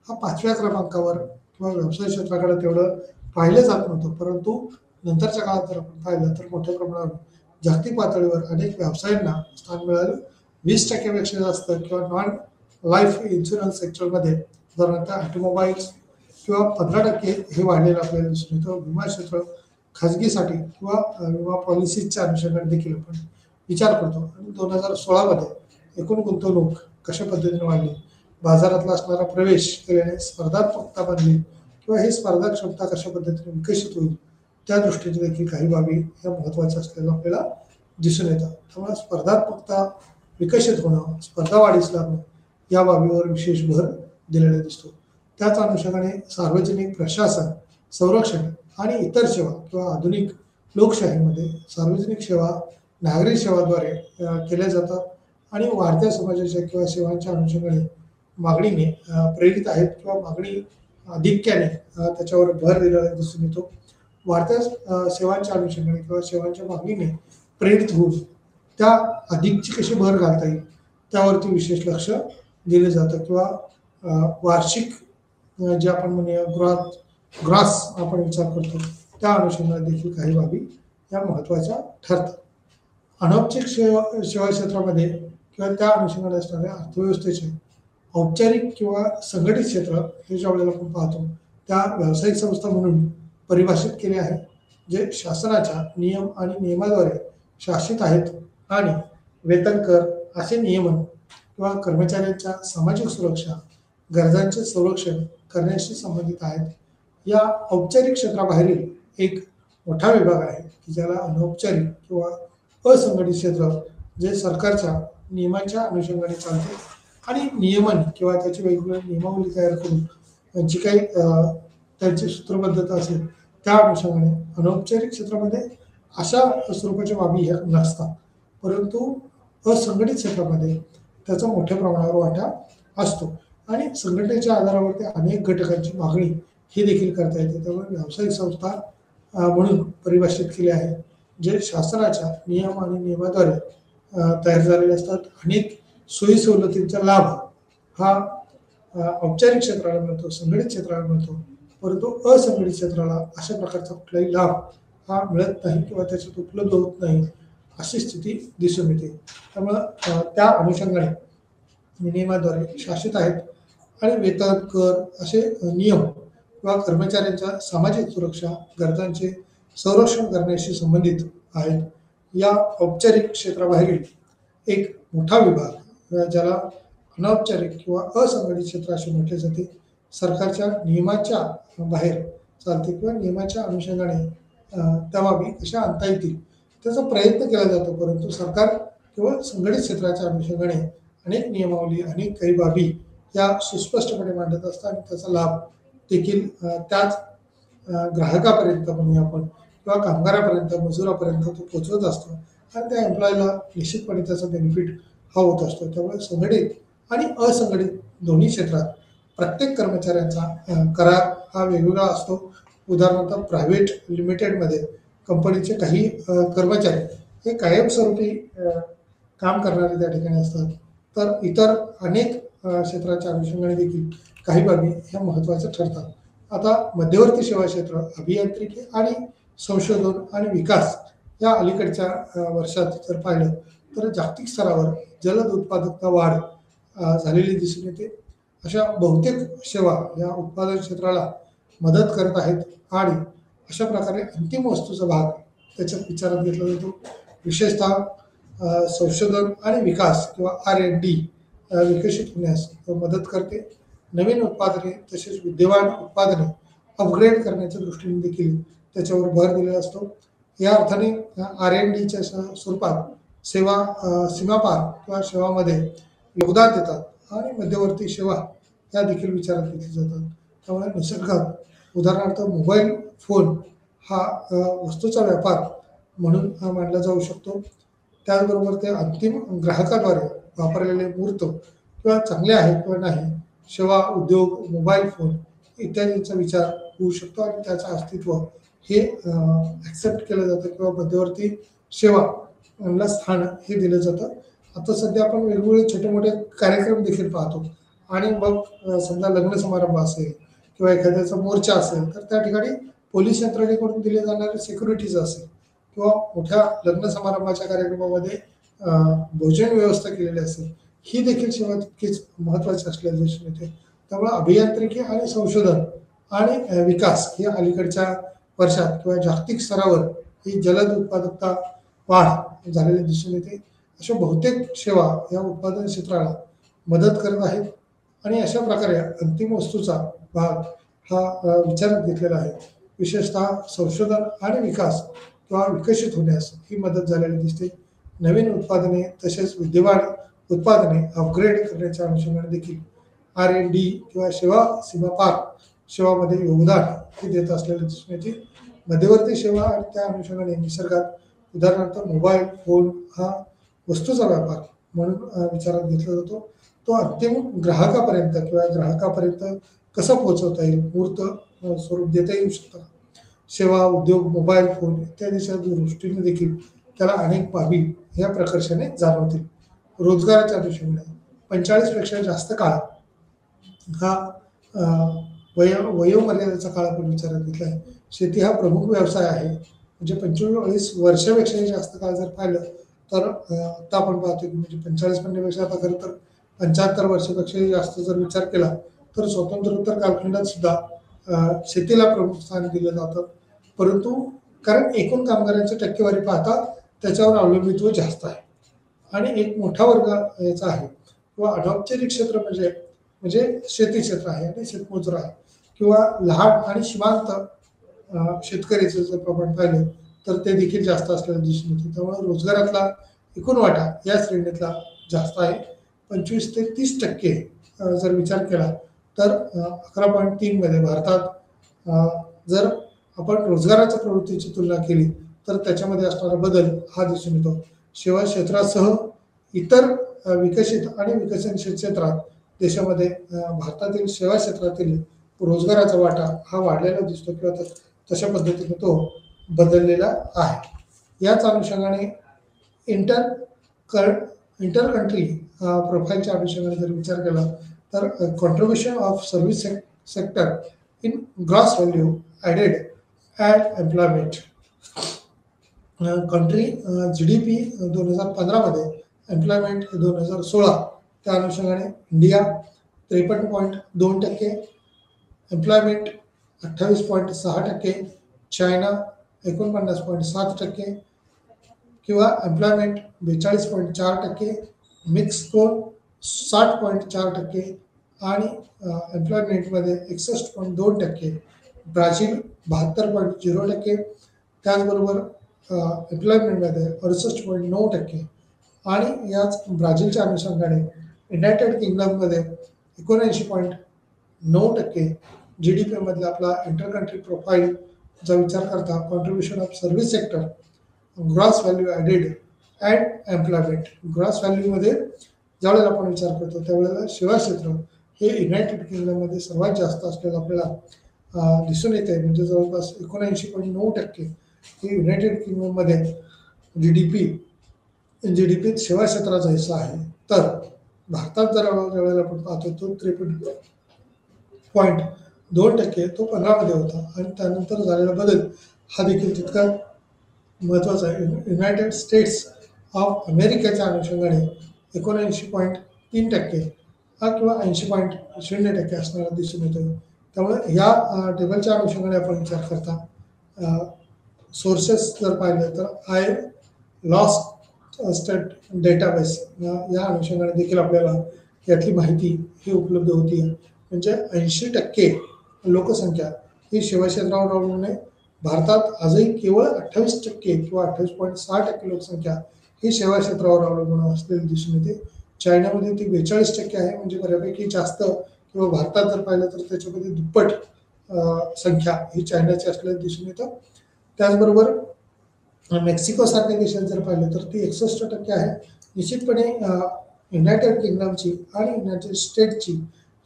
हा 5व्या क्रमांकावर किंवा व्यवसाय क्षेत्राकडे तेवढं पाहिलं जात नव्हतं, परंतु नंतरच्या काळात जर आपण पाहिलं तर मोठ्या प्रमाणावर जागतिक पातळीवर अनेक व्यवसायांना स्थान मिळालं. 20% जास्त किंवा नॉन लाईफ इन्शुरन्स सेक्टरमध्ये उदाहरणार्थ ऑटोमोबाईल्स किंवा 15% हे वाढलेलं आपल्याला दिसून येतं. विमा क्षेत्र खाजगीसाठी किंवा विमा पॉलिसीच्या अनुषंगाने देखील आपण विचार करतो. आणि 2016 मध्ये एकूण गुंतवणूक कशा पद्धतीने वाढली, बाजारातला असणारा प्रवेश केल्याने स्पर्धात्मकता बनली किंवा ही स्पर्धा क्षमता कशा पद्धतीने विकसित होईल त्या दृष्टीने देखील काही बाबी या महत्त्वाच्या असलेल्या आपल्याला दिसून येतात. त्यामुळे स्पर्धात्मकता विकसित होणं, स्पर्धा वाढीस लागणं या बाबीवर विशेष भर दिलेला दिसतो. त्याच अनुषंगाने सार्वजनिक प्रशासन, संरक्षण आणि इतर सेवा किंवा आधुनिक लोकशाहीमध्ये सार्वजनिक सेवा नागरी सेवाद्वारे केल्या जातात आणि वाढत्या समाजाच्या किंवा सेवांच्या अनुषंगाने मागणीने प्रेरित आहेत किंवा मागणी आधिक्याने त्याच्यावर भर दिलेला दिसून येतो. वाढत्या सेवांच्या अनुषंगाने किंवा सेवांच्या मागणीने प्रेरित होऊन त्या अधिकची कशी भर घालता येईल त्यावरती विशेष लक्ष दिलं जातं किंवा वार्षिक जे आपण म्हणूया ग्रॉस आपण विचार करतो त्या अनुषंगाने देखील काही बाबी या महत्त्वाच्या ठरतात. अनौपचारिक सेवा क्षेत्रामध्ये किंवा त्या अनुषंगाने असणाऱ्या अर्थव्यवस्थेचे औपचारिक किंवा संघटित क्षेत्र हे ज्या वेळेला आपण पाहतो त्या व्यावसायिक संस्था म्हणून परिभाषित केले आहे, जे शासनाच्या नियम आणि नियमाद्वारे शासित आहेत आणि वेतन कर असे नियमन किंवा कर्मचाऱ्यांच्या सामाजिक सुरक्षा गरजांचे संरक्षण करण्याशी संबंधित आहेत. या औपचारिक क्षेत्राबाहेरील एक मोठा विभाग आहे की ज्याला अनौपचारिक किंवा असंघटित क्षेत्र, जे सरकारच्या नियमांच्या अनुषंगाने चालते आणि नियमन किंवा त्याची वेगवेगळी नियमावली तयार करून जी काही त्यांची सूत्रबद्धता असेल त्या अनुषंगाने अनौपचारिक क्षेत्रामध्ये अशा स्वरूपाच्या बाबी ह्या नसतात, परंतु असंघटित क्षेत्रामध्ये त्याचा मोठ्या प्रमाणावर वाटा असतो आणि संघटनेच्या आधारावरती अनेक घटकांची मागणी ही देखील करता येते. त्यामुळे व्यावसायिक संस्था म्हणून परिभाषित केले आहे, जे शासनाच्या नियम आणि नियमाद्वारे तयार झालेले असतात. अनेक सोयी सवलतींचा लाभ हा औपचारिक क्षेत्राला मिळतो, संघटित क्षेत्राला मिळतो, परंतु असंघटित क्षेत्राला अशा प्रकारचा कुठलाही लाभ हा मिळत नाही किंवा त्याच्यात उपलब्ध होत नाही अशी स्थिती दिसून येते. त्यामुळं त्या अनुषंगाने नियमाद्वारे शासित आहेत आणि वेतन कर असे नियम किंवा कर्मचाऱ्यांच्या सामाजिक सुरक्षा गरजांचे संरक्षण करण्याशी संबंधित आहेत. या औपचारिक क्षेत्राबाहेरील एक मोठा विभाग ज्याला अनौपचारिक किंवा असंघटित क्षेत्र असे म्हटले जाते, सरकारच्या नियमाच्या बाहेर चालते किंवा नियमाच्या अनुषंगाने त्या बाबी कशा आणता येतील त्याचा प्रयत्न केला जातो, परंतु सरकार किंवा संघटित क्षेत्राच्या अनुषंगाने अनेक नियमावली अनेक काही बाबी या सुस्पष्टपणे मांडत असतात आणि त्याचा लाभ देखील त्याच ग्राहकापर्यंत म्हणूया आपण किंवा कामगारापर्यंत मजुरापर्यंत तो पोहोचवत असतो आणि त्या एम्प्लॉयला निश्चितपणे त्याचा बेनिफिट हा होत असतो. त्यामुळे संघटित आणि असंघटित दोन्ही क्षेत्रात प्रत्येक कर्मचाऱ्यांचा करार हा वेगवेगळा असतो. उदाहरणार्थ प्रायव्हेट लिमिटेडमध्ये कंपनीचे काही कर्मचारी हे कायमस्वरूपी काम करणारे त्या ठिकाणी असतात, तर इतर अनेक क्षेत्राच्या अनुषंगाने देखील काही बाबी ह्या महत्त्वाच्या ठरतात. आता मध्यवर्ती सेवा क्षेत्र अभियांत्रिकी आणि संशोधन आणि विकास या अलीकडच्या वर्षात जर पाहिलं तर जागतिक स्तरावर जलद उत्पादकता वाढ झालेली दिसून येते. अशा बहुतेक सेवा या उत्पादन क्षेत्राला मदत करत आहेत आणि अशा प्रकारे अंतिम वस्तूचा भाग त्याच्यात विचारात घेतला जातो. विशेषतः संशोधन आणि विकास किंवा R&D विकसित होण्यास मदत करते. नवीन उत्पादने तसेच विद्यमान उत्पादने अपग्रेड करण्याच्या दृष्टीने देखील त्याच्यावर भर दिलेला असतो. या अर्थाने R&Dच्या स्वरूपात सेवा सीमापार किंवा सेवामध्ये योगदान देतात आणि मध्यवर्ती सेवा या देखील विचारात घेतल्या जातात. त्यामुळे निसर्गात उदाहरणार्थ मोबाईल फोन हा वस्तूचा व्यापार म्हणून मानला जाऊ शकतो. त्याचबरोबर ते अंतिम ग्राहकाद्वारे वापरलेले मूर्त किंवा चांगले आहे किंवा नाही, सेवा उद्योग मोबाईल फोन इत्यादींचा विचार होऊ शकतो आणि त्याचं अस्तित्व हे ॲक्सेप्ट केलं जातं किंवा मध्यवर्ती सेवाला स्थान हे दिलं जातं. आता सध्या आपण वेगवेगळे छोटे मोठे कार्यक्रम देखील पाहतो आणि मग समजा लग्न समारंभ असेल किंवा एखाद्याचा मोर्चा असेल तर त्या ठिकाणी पोलीस यंत्रणेकडून दिले जाणारे सिक्युरिटीज असेल किंवा मोठ्या लग्न समारंभाच्या कार्यक्रमामध्ये भोजन व्यवस्था केलेली असेल, ही देखील सेवा तितकीच महत्त्वाची असल्याचे दिसून येते. त्यामुळे अभियांत्रिकी आणि संशोधन आणि विकास हे अलीकडच्या वर्षात किंवा जागतिक स्तरावर ही जलद उत्पादकता वाढ झालेली दिसून येते. अशा बहुतेक सेवा या उत्पादन क्षेत्राला मदत करत आहेत आणि अशा प्रकारे अंतिम वस्तूचा भाग हा विचारात घेतलेला आहे. विशेषतः संशोधन आणि विकास किंवा विकसित होण्यास ही मदत झालेली दिसते. नवीन उत्पादने तसेच विद्यमान उत्पादने अपग्रेड करण्याच्या अनुषंगाने देखील R&D किंवा सेवा सीमापार सेवामध्ये योगदान हे देत असलेले दिसून येते. मध्यवर्ती सेवा आणि त्या अनुषंगाने निसर्गात उदाहरणार्थ मोबाईल फोन हा वस्तूचा व्यापार म्हणून विचारात घेतला जातो. तो अंतिम ग्राहकापर्यंत किंवा ग्राहकापर्यंत कसा पोहोचवता येईल, मूर्त स्वरूप देता येऊ शकतं. सेवा उद्योग मोबाईल फोन इत्यादीच्या दृष्टीने देखील त्याला अनेक बाबी या प्रकर्षाने जाणवतील. रोजगाराच्या दृष्टीने 45पेक्षा जास्त काळ हा वयोमर्यादेचा काळ आपण विचारात घेतला आहे. शेती हा प्रमुख व्यवसाय आहे. म्हणजे 45 वर्षापेक्षाही जास्त काळ जर पाहिलं तर आता आपण पाहतो की म्हणजे 45 म्हणण्यापेक्षा आता खरं तर 75 वर्षापेक्षाही जास्त जर विचार केला तर स्वतंत्रोत्तर कालखंडात सुद्धा शेतीला प्रमुख स्थान दिलं जातं. परंतु कारण एकूण कामगारांची टक्केवारी पाहता त्याच्यावर अवलंबित्व जास्त आहे. आणि एक मोठा वर्ग याचा आहे किंवा अनौपचारिक क्षेत्र म्हणजे म्हणजे शेती क्षेत्र आहे आणि शेतमजूर आहे किंवा लहान आणि सीमांत शेतकऱ्याचं जर प्रमाण पाहिलं तर ते देखील जास्त असल्याचं दिसून येते. त्यामुळे रोजगारातला एकूण वाटा या श्रेणीतला जास्त आहे. 25 ते 30% जर विचार केला तर 11.3 मध्ये भारतात जर आपण रोजगाराच्या प्रवृत्तीची तुलना केली तर त्याच्यामध्ये असणारा बदल हा दिसून येतो. सेवा क्षेत्रासह इतर विकसित आणि विकसनशील क्षेत्रात देशामध्ये भारतातील सेवा क्षेत्रातील रोजगाराचा वाटा हा वाढलेला दिसतो किंवा तशा पद्धतीने तो बदललेला आहे. याच अनुषंगाने इंटर कंट्री प्रोफाईलच्या अनुषंगाने जर विचार केला तर contribution of service sector in gross value added and employment country GDP 2015 employment 2016 त्या अनुषंगाने इंडिया 53.2%, एम्प्लॉयमेंट 28.6%, चायना 49.7% किंवा एम्प्लॉयमेंट 42.4%, मेक्सिको 60.4% आणि एम्प्लॉयमेंटमध्ये 61.2%, ब्राझील 72.0%, त्याचबरोबर एम्प्लॉयमेंटमध्ये 68.9% आणि याच ब्राझीलच्या अनुषंगाने युनायटेड किंगडममध्ये 79.9% GDP मधला आपला इंटर कंट्री प्रोफाईलचा विचार करता contribution of service sector gross value added and employment gross व्हॅल्यूमध्ये ज्यावेळेला आपण विचार करतो त्यावेळेला सेवा क्षेत्र हे युनायटेड किंगडममध्ये सर्वात जास्त असलेलं आपल्याला दिसून येते. म्हणजे जवळपास 79.9% हे युनायटेड किंगडममध्ये जीडीपी सेवा क्षेत्राचा हिस्सा आहे. तर भारतात जर ज्यावेळेला आपण पाहतो तो 53.2% तो 15 मध्ये होता आणि त्यानंतर झालेला बदल हा देखील तितका महत्वाचा आहे. युनायटेड स्टेट्स ऑफ अमेरिकेच्या अनुषंगाने 79.3% हा किंवा 80.0% असणारा दिसून येतो. त्यामुळे या टेबलच्या अनुषंगाने आपण विचार करता सोर्सेस जर पाहिले तर आय लॉस्ट स्टेट डेटाबेस या अनुषंगाने देखील आपल्याला यातली माहिती ही उपलब्ध होती. म्हणजे 80% लोकसंख्या ही सेवा क्षेत्रावर अवलंबून आहे. भारतात आजही केवळ 28% किंवा 28.6% लोकसंख्या ही सेवा क्षेत्रावर अवलंबून असलेली दिसून येते. चायनामध्ये ती 42% आहे. म्हणजे बऱ्यापैकी जास्त किंवा भारतात जर पाहिलं तर त्याच्यामध्ये दुप्पट संख्या ही चायनाची असलेली दिसून येतं. त्याचबरोबर मेक्सिको सारख्या देशात जर पाहिलं तर ती 61% आहे. निश्चितपणे युनायटेड किंगडमची आणि युनायटेड स्टेटची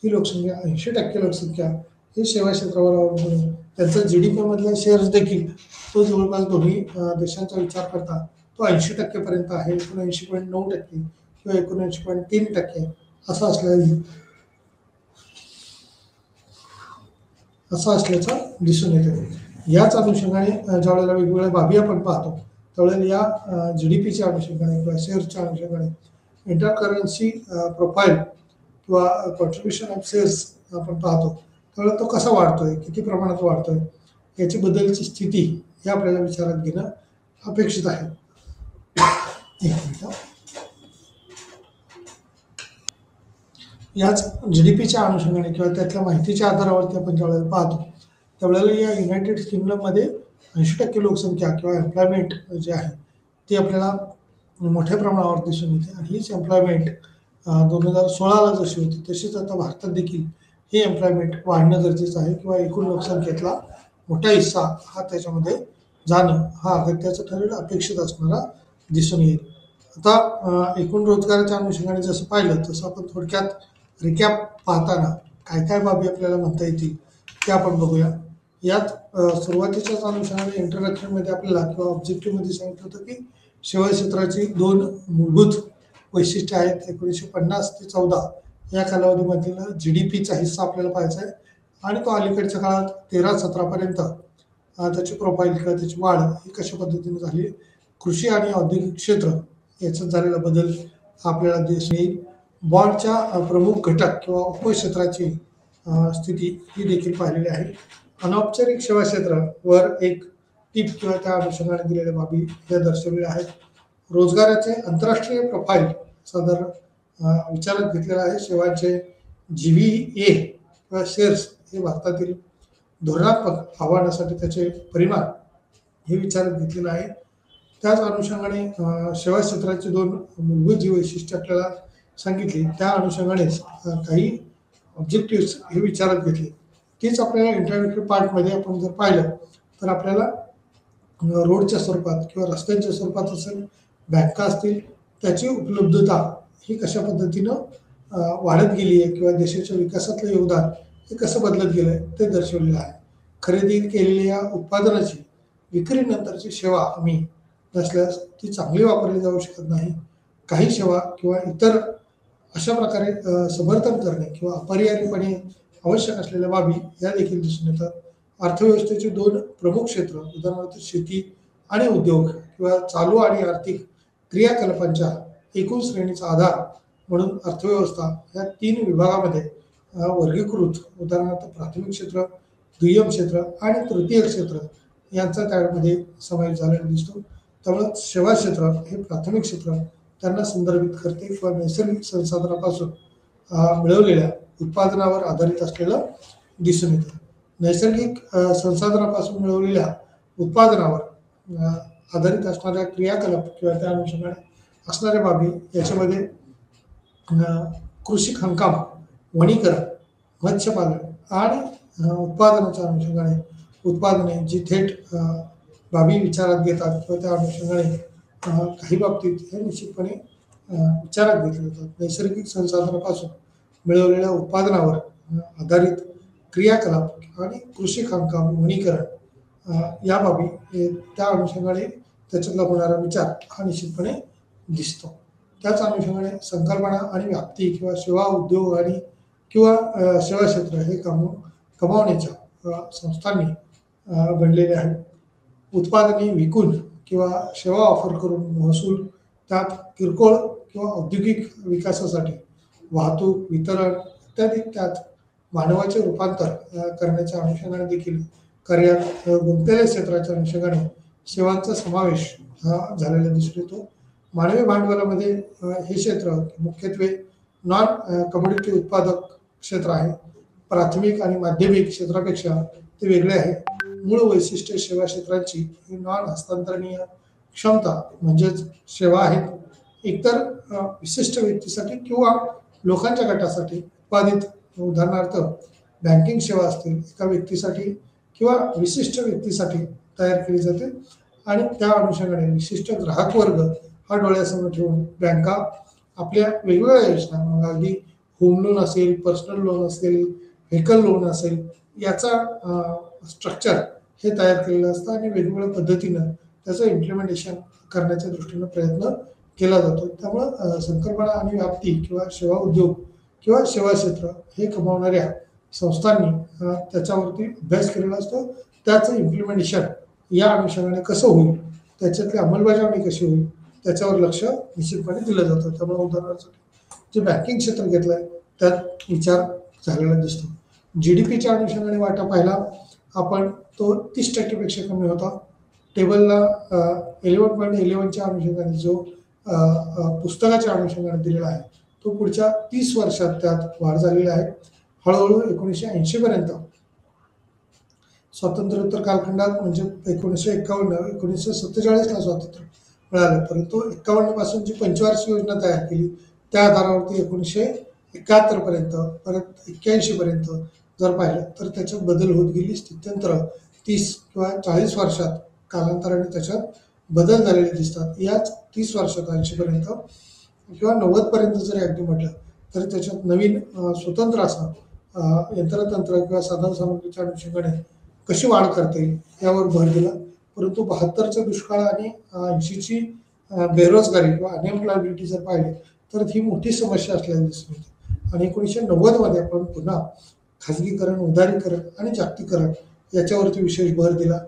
ही लोकसंख्या 80% लोकसंख्या ही सेवा क्षेत्रावर अवलंबून त्यांचा GDP मधला शेअर्स देखील तो जवळपास दोन्ही देशांचा विचार करता तो 80% पर्यंत आहे. 79.9% किंवा 79.3% असा असल्याचा दिसून येते. याच अनुषंगाने ज्यावेळेला वेगवेगळ्या बाबी आपण पाहतो त्यावेळेला या GDPच्या अनुषंगाने किंवा शेअर्सच्या अनुषंगाने इंटर करन्सी प्रोफाईल किंवा कॉन्ट्रीब्युशन ऑफ शेअर्स आपण पाहतो त्यावेळेला तो कसा वाढतोय, किती प्रमाणात वाढतोय, याची बदलची स्थिती हे आपल्याला विचारात घेणं अपेक्षित आहे. याच GDPच्या अनुषंगाने किंवा त्यातल्या माहितीच्या आधारावरती आपण ज्यावेळेला पाहतो त्यावेळेला या युनायटेड किंगडममध्ये 80% लोकसंख्या किंवा एम्प्लॉयमेंट जे आहे ती आपल्याला मोठ्या प्रमाणावर दिसून येते. आणि हीच एम्प्लॉयमेंट 2016ला जशी होती तशीच आता भारतात देखील हे एम्प्लॉयमेंट वाढणं गरजेचं आहे किंवा एकूण लोकसंख्येतला मोठा हिस्सा हा त्याच्यामध्ये जाणं हा अगत्याचं ठरेल, अपेक्षित असणारा दिसून येईल. आता एकूण रोजगाराच्या अनुषंगाने जसं पाहिलं तसं आपण थोडक्यात रिकॅप पाहताना काय काय बाबी आपल्याला म्हणता येतील ते आपण बघूया. यात सुरुवातीच्याच अनुषंगाने इंट्रोडक्शनमध्ये आपल्याला किंवा ऑब्जेक्टिव्हमध्ये सांगितलं होतं की सेवा क्षेत्राची दोन मूलभूत वैशिष्ट्ये आहेत. 1950 ते 14 या कालावधीमधील GDPचा हिस्सा आपल्याला पाहायचा आहे आणि तो अलीकडच्या काळात 13-17 पर्यंत त्याची प्रोफाईल किंवा त्याची वाढ ही कशा पद्धतीने झाली. कृषी आणि औद्योगिक क्षेत्र याच्यात झालेला बदल आपल्याला दिसून येईल. बॉन्डच्या प्रमुख घटक किंवा उपक्षेत्राची स्थिती ही देखील पाहिलेली आहे. अनौपचारिक सेवा क्षेत्रावर एक टीप किंवा त्या अनुषंगाने दिलेल्या बाबी या दर्शवलेल्या आहेत. रोजगाराचे आंतरराष्ट्रीय प्रोफाईल साधारण विचारात घेतलेला आहे. सेवांचे GVA किंवा शेअर्स हे भारतातील धोरणात्मक आव्हानासाठी त्याचे परिमाण हे विचारात घेतलेलं आहे. त्याच अनुषंगाने सेवा क्षेत्राची दोन मूलभूत जी वैशिष्ट्ये आपल्याला सांगितली त्या अनुषंगानेच काही ऑब्जेक्टिव्ह हे विचारात घेतले. तीच आपल्याला इंट्रोडक्टरी पार्टमध्ये आपण जर पाहिलं तर आपल्याला रोडच्या स्वरूपात किंवा रस्त्यांच्या स्वरूपात असेल, बँका असतील, त्याची उपलब्धता ही कशा पद्धतीनं वाढत गेली आहे किंवा देशाच्या विकासातलं योगदान हे कसं बदलत गेलं आहे ते दर्शवलेलं आहे. खरेदी केलेल्या उत्पादनाची विक्रीनंतरची सेवा हमी नसल्यास ती चांगली वापरली जाऊ शकत नाही. काही सेवा किंवा इतर अशा प्रकारे समर्थन करणे किंवा अपरिहार्यपणे आवश्यक असलेल्या बाबी या देखील दिसून येतात. अर्थव्यवस्थेचे दोन प्रमुख क्षेत्र उदाहरणार्थ शेती आणि उद्योग किंवा चालू आणि आर्थिक क्रियाकलापांच्या एकूण श्रेणीचा आधार म्हणून अर्थव्यवस्था या तीन विभागामध्ये वर्गीकृत उदाहरणार्थ प्राथमिक क्षेत्र, दुय्यम क्षेत्र आणि तृतीय क्षेत्र यांचा त्यामध्ये समावेश झालेला दिसतो. त्यामुळे सेवा क्षेत्र हे प्राथमिक क्षेत्र त्यांना संदर्भित करते किंवा नैसर्गिक संसाधनापासून मिळवलेल्या उत्पादनावर आधारित असलेलं दिसून येतं. नैसर्गिक संसाधनापासून मिळवलेल्या उत्पादनावर आधारित असणाऱ्या क्रियाकलाप किंवा त्या अनुषंगाने असणाऱ्या बाबी याच्यामध्ये कृषी खाणकाम, वनीकरण, मत्स्यपालन आणि उत्पादनाच्या अनुषंगाने उत्पादने जी थेट बाबी विचारात घेतात किंवा त्या अनुषंगाने काही बाबतीत हे निश्चितपणे विचारात घेतले जातात. नैसर्गिक संसाधनापासून मिळवलेल्या उत्पादनावर आधारित क्रियाकलाप आणि कृषी खाणकाम, वनीकरण या बाबी त्या अनुषंगाने त्याच्यातला होणारा विचार हा निश्चितपणे दिसतो. त्याच अनुषंगाने संकल्पना आणि व्याप्ती किंवा सेवा उद्योग आणि किंवा सेवा क्षेत्र हे कमावण्याच्या संस्थांनी बनलेले आहेत. उत्पादने विकून किंवा सेवा ऑफर करून महसूल, त्यात किरकोळ किंवा औद्योगिक विकासासाठी वाहतूक, वितरण इत्यादी, त्यात मानवाचे रूपांतर करण्याच्या अनुषंगाने देखील कार्यात गुंतलेल्या क्षेत्राच्या अनुषंगाने सेवांचा समावेश हा झालेला दिसून येतो. मानवी भांडवलामध्ये हे क्षेत्र मुख्यत्वे नॉन कमोडिटी उत्पादक क्षेत्र आहे. प्राथमिक आणि माध्यमिक क्षेत्रापेक्षा ते वेगळे आहे. मूळ वैशिष्ट्य सेवा क्षेत्राची ही नॉन हस्तांतरणीय क्षमता म्हणजेच सेवा आहेत. एकतर विशिष्ट व्यक्तीसाठी किंवा लोकांच्या गटासाठी उत्पादित, उदाहरणार्थ बँकिंग सेवा असतील, एका व्यक्तीसाठी किंवा विशिष्ट व्यक्तीसाठी तयार केली जाते आणि त्या अनुषंगाने विशिष्ट ग्राहक वर्ग हा डोळ्यासमोर ठेवून बँका आपल्या वेगवेगळ्या योजना, मग अगदी होम लोन असेल, पर्सनल लोन असेल, व्हेकल लोन असेल, याचा स्ट्रक्चर हे तयार केलेलं असतं आणि वेगवेगळ्या पद्धतीनं त्याचं इम्प्लिमेंटेशन करण्याच्या दृष्टीनं प्रयत्न केला जातो. त्यामुळं संकल्पना आणि व्याप्ती किंवा सेवा उद्योग किंवा सेवा क्षेत्र हे कमावणाऱ्या संस्थांनी त्याच्यावरती अभ्यास केलेला असतो. त्याचं इम्प्लिमेंटेशन या अनुषंगाने कसं होईल, त्याच्यातली अंमलबजावणी कशी होईल, त्याच्यावर लक्ष निश्चितपणे दिलं जातं. त्यामुळे उदाहरणासाठी जे बँकिंग क्षेत्र घेतलं आहे त्यात विचार झालेला दिसतो. GDPच्या अनुषंगाने वाटा पाहिला आपण तो 30% कमी होता. टेबलला 11.11च्या अनुषंगाने जो पुस्तकाच्या अनुषंगाने दिलेला आहे तो पुढच्या 30 वर्षात त्यात वाढ झालेली आहे. हळूहळू 1980 पर्यंत स्वातंत्र्योत्तर कालखंडात म्हणजे 1947ला स्वातंत्र्य मिळालं, परंतु 51 पासून जी पंचवार्षिक योजना तयार केली त्या आधारावरती 1971 पर्यंत, परत 81 पर्यंत जर पाहिलं तर त्याच्यात बदल होत गेली. स्थित्यंतर 30 किंवा 40 वर्षात कालांतराने त्याच्यात बदल झालेले दिसतात. याच 30 वर्षात 80पर्यंत किंवा 90पर्यंत जरी अगदी म्हटलं तरी त्याच्यात नवीन स्वतंत्र असं यंत्रतंत्र किंवा साधन सामग्रीच्या अनुषंगाने कशी वाढ करता येईल यावर भर दिला. परंतु 72चा दुष्काळ आणि 80ची बेरोजगारी किंवा अनएम्प्लॉयबिलिटी जर पाहिली तर ही मोठी समस्या असल्याने दिसून येते. आणि 1990 मध्ये आपण पुन्हा खाजगीकरण, उदारीकरण आणि जागतिकीकरण याच्यावरती विशेष भर दिला.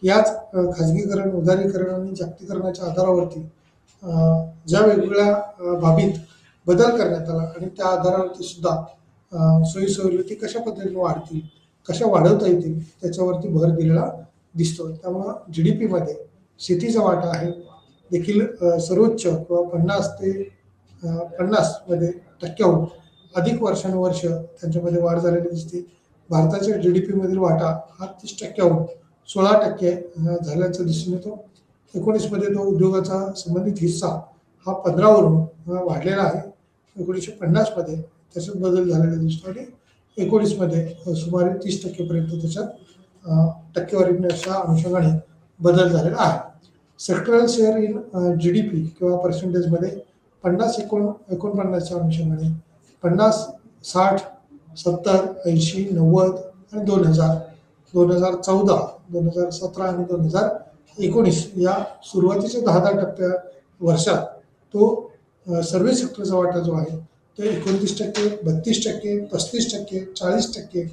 याच खाजगीकरण, उदारीकरण आणि जागतिकीकरणाच्या आधारावरती ज्या वेगवेगळ्या बाबीत बदल करण्यात आला आणि त्या आधारावरती सुद्धा सोयी सवलती कशा पद्धतीने वाढतील, कशा वाढवता येतील त्याच्यावरती भर दिलेला दिसतो. त्यामुळं GDP मध्ये शेतीचा वाटा आहे देखील सर्वोच्च किंवा 50 ते 50 मध्ये टक्क्याहून अधिक वर्षानुवर्ष त्यांच्यामध्ये वाढ झालेली दिसते. भारताच्या GDP मधील वाटा हा 30% 16% झाल्याचं दिसून येतो. 19 मध्ये तो उद्योगाचा संबंधित हिस्सा हा 15 वरून वाढलेला आहे. 1950 मध्ये त्याच्यात बदल झालेला दिसतो आणि 19 मध्ये सुमारे 30% पर्यंत त्याच्यात टक्केवारीच्या अनुषंगाने बदल झालेला आहे. सेक्टरल शेअर इन GDP किंवा पर्सेंटेजमध्ये 49-49च्या अनुषंगाने 50, 60, 70, 80, 90 आणि 2000, 2014, 2017 आणि 2019 या सुरुवातीच्या 10-10 वर्षात तो सर्व्हिस सेक्टरचा वाटा जो आहे तो 29%, 32%, 35%, 40%,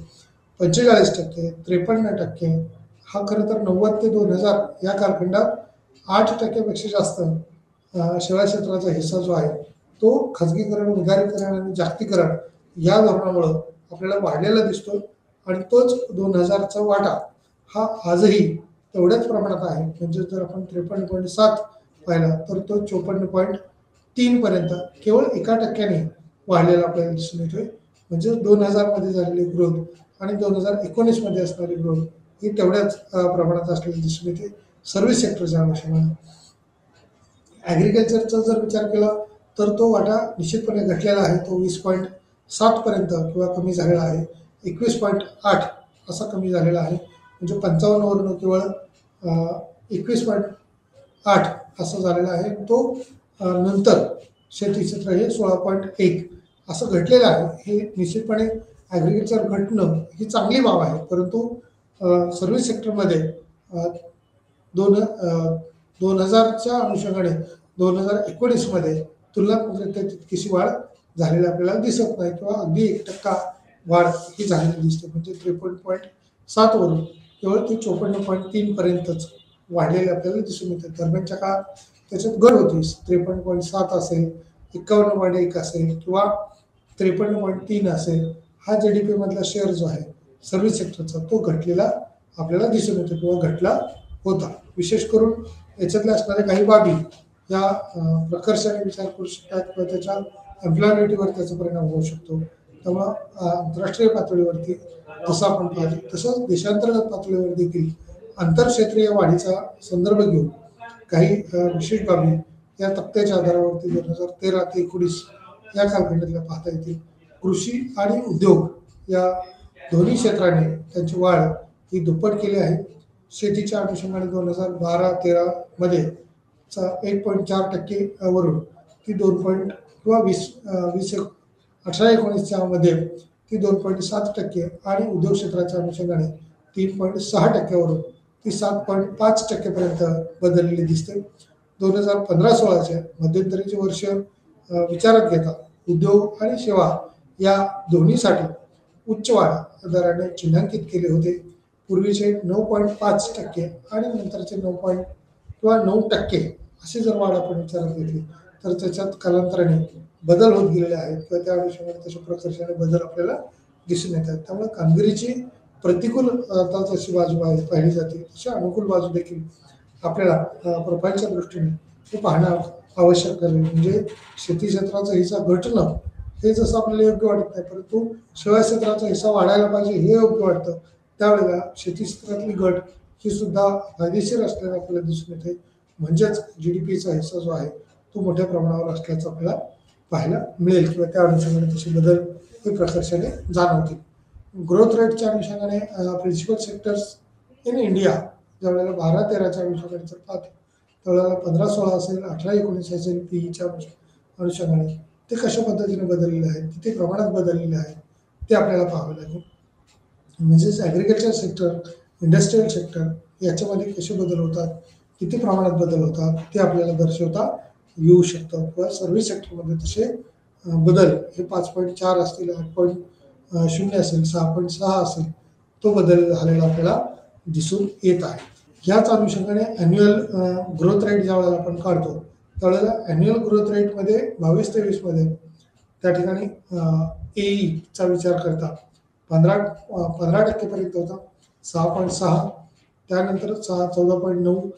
45%, 53%. हा खरं तर 90 ते 2000 या कालखंडात 8% जास्त सेवा क्षेत्राचा हिस्सा जो आहे तो खाजगीकरण, उदारीकरण आणि जागतिकीकरण या धोरणामुळं आपल्याला वाढलेला दिसतो. आणि तोच 2000चा वाटा हा आजही तेवढ्याच प्रमाणात आहे. म्हणजे जर आपण 53.7 पाहिला तर तो 54.3 पर्यंत केवळ 1% वाढलेला आपल्याला दिसून येतोय. म्हणजे 2000 मध्ये झालेली ग्रोथ आणि 2019 मध्ये असणारी ग्रोथ ही तेवढ्याच प्रमाणात असलेली दिसून येते सर्व्हिस सेक्टरच्या अनुषंगाने. ॲग्रिकल्चरचा जर विचार केला तर तो वाटा निश्चितपणे घटलेला आहे. तो 20.7 पर्यंत किंवा कमी झालेला आहे. 21.8 असा कमी झालेला आहे. म्हणजे 55 वरून केवळ 21.8 असं झालेला आहे. तो नंतर शेती क्षेत्र हे 16.1 असं घटलेलं आहे. हे निश्चितपणे ॲग्रिकल्चर घटणं ही चांगली बाब आहे. परंतु सर्व्हिस सेक्टरमध्ये 2000च्या अनुषंगाने 2019 मध्ये तुलनात्मक तितकीशी वाढ झालेली आपल्याला दिसत नाही किंवा अगदी 1% वाढ ही झालेली दिसते. म्हणजे 53.7 वरून केवळ ती 54.3 पर्यंतच वाढलेली आपल्याला दिसून येते. दरम्यानच्या काळात त्याच्यात घट होती. 53.7 असेल, 51.1 असेल किंवा 53.3 असेल. हा GDP मधला शेअर जो आहे सर्व्हिस सेक्टरचा तो घटलेला आपल्याला दिसून येतो किंवा घटला होता. विशेष करून याच्यातल्या असणाऱ्या काही बाबी या प्रकर्षाने विचार करू शकतात किंवा त्याच्या एम्प्लॉयबिलिटीवर त्याचा परिणाम होऊ शकतो. त्यामुळं आंतरराष्ट्रीय पातळीवरती जसं आपण पाहिजे तसंच देशांतर्गत पातळीवर देखील आंतरक्षेत्रीय वाढीचा संदर्भ घेऊन काही विशेष बाबी या तक्त्याच्या आधारावरती 2013 ते 19 या कालखंडातल्या पाहता येतील. कृषी आणि उद्योग या दोन्ही क्षेत्राने त्यांची वाढ ही दुप्पट केली आहे. शेतीच्या अनुषंगाने 2012-13 मध्ये 1.4% वरून ती 2 किंवा 18-19 मध्ये ती 2.7% आणि उद्योग क्षेत्राच्या अनुषंगाने 3.6% वरून ती 7.5% पर्यंत बदललेली दिसते. 2015-16चे मध्यंतरीचे वर्ष विचारात घेता उद्योग आणि सेवा या दोन्हीसाठी उच्च वाढ दराने चिन्हांकित केले होते. पूर्वीचे 9.5% आणि नंतरचे 9% अशी जर वाढ आपण विचारात घेतली तर त्याच्यात कालांतराने बदल होत गेलेले आहेत किंवा त्या अनुषंगाने तशा प्रकर्षाने बदल आपल्याला दिसून येतात. त्यामुळे कामगिरीची प्रतिकूल जशी बाजू पाहिली जाते तशी अनुकूल बाजू देखील आपल्याला प्रोफाईलच्या दृष्टीने हे पाहणं आवश्यक आहे. म्हणजे शेती क्षेत्राचा हिस्सा घटणं हे जसं आपल्याला योग्य वाटत नाही, परंतु सेवा क्षेत्राचा हिस्सा वाढायला पाहिजे हे योग्य वाटतं. त्यावेळेला शेती क्षेत्रातली घट ही सुद्धा फायदेशीर असल्याने आपल्याला दिसून येते. म्हणजेच GDPचा हिस्सा जो आहे तो मोठ्या प्रमाणावर असल्याचं आपल्याला पाहायला मिळेल किंवा त्या अनुषंगाने तसे बदल हे प्रकर्षाने जाणवतील. ग्रोथ रेटच्या अनुषंगाने प्रिन्सिपल सेक्टर्स इन इंडिया ज्यावेळेला 12-13च्या अनुषंगाने जर पाहतो त्यावेळेला 15-16 असेल, 18-19 असेल, पीईच्या अनुषंगाने ते कशा पद्धतीने बदललेले आहेत, किती प्रमाणात बदललेले आहेत ते आपल्याला पाहावं लागेल. म्हणजेच ॲग्रिकल्चर सेक्टर, इंडस्ट्रीयल सेक्टर याच्यामध्ये कसे बदल होतात, किती प्रमाणात बदल होतात ते आपल्याला दर्शवता येऊ शकतं. किंवा सर्व्हिस सेक्टरमध्ये तसे बदल हे 5.4 असतील, 8.0 असेल, 6.6 असेल, तो बदल झालेला आपल्याला दिसून येत आहे. ह्याच अनुषंगाने ॲन्युअल ग्रोथ रेट ज्यावेळेला आपण काढतो त्यावेळेला ॲन्युअल ग्रोथ रेटमध्ये 22-23मध्ये त्या ठिकाणी एईचा विचार करता 15% होता, 6.6, त्यानंतर 14.9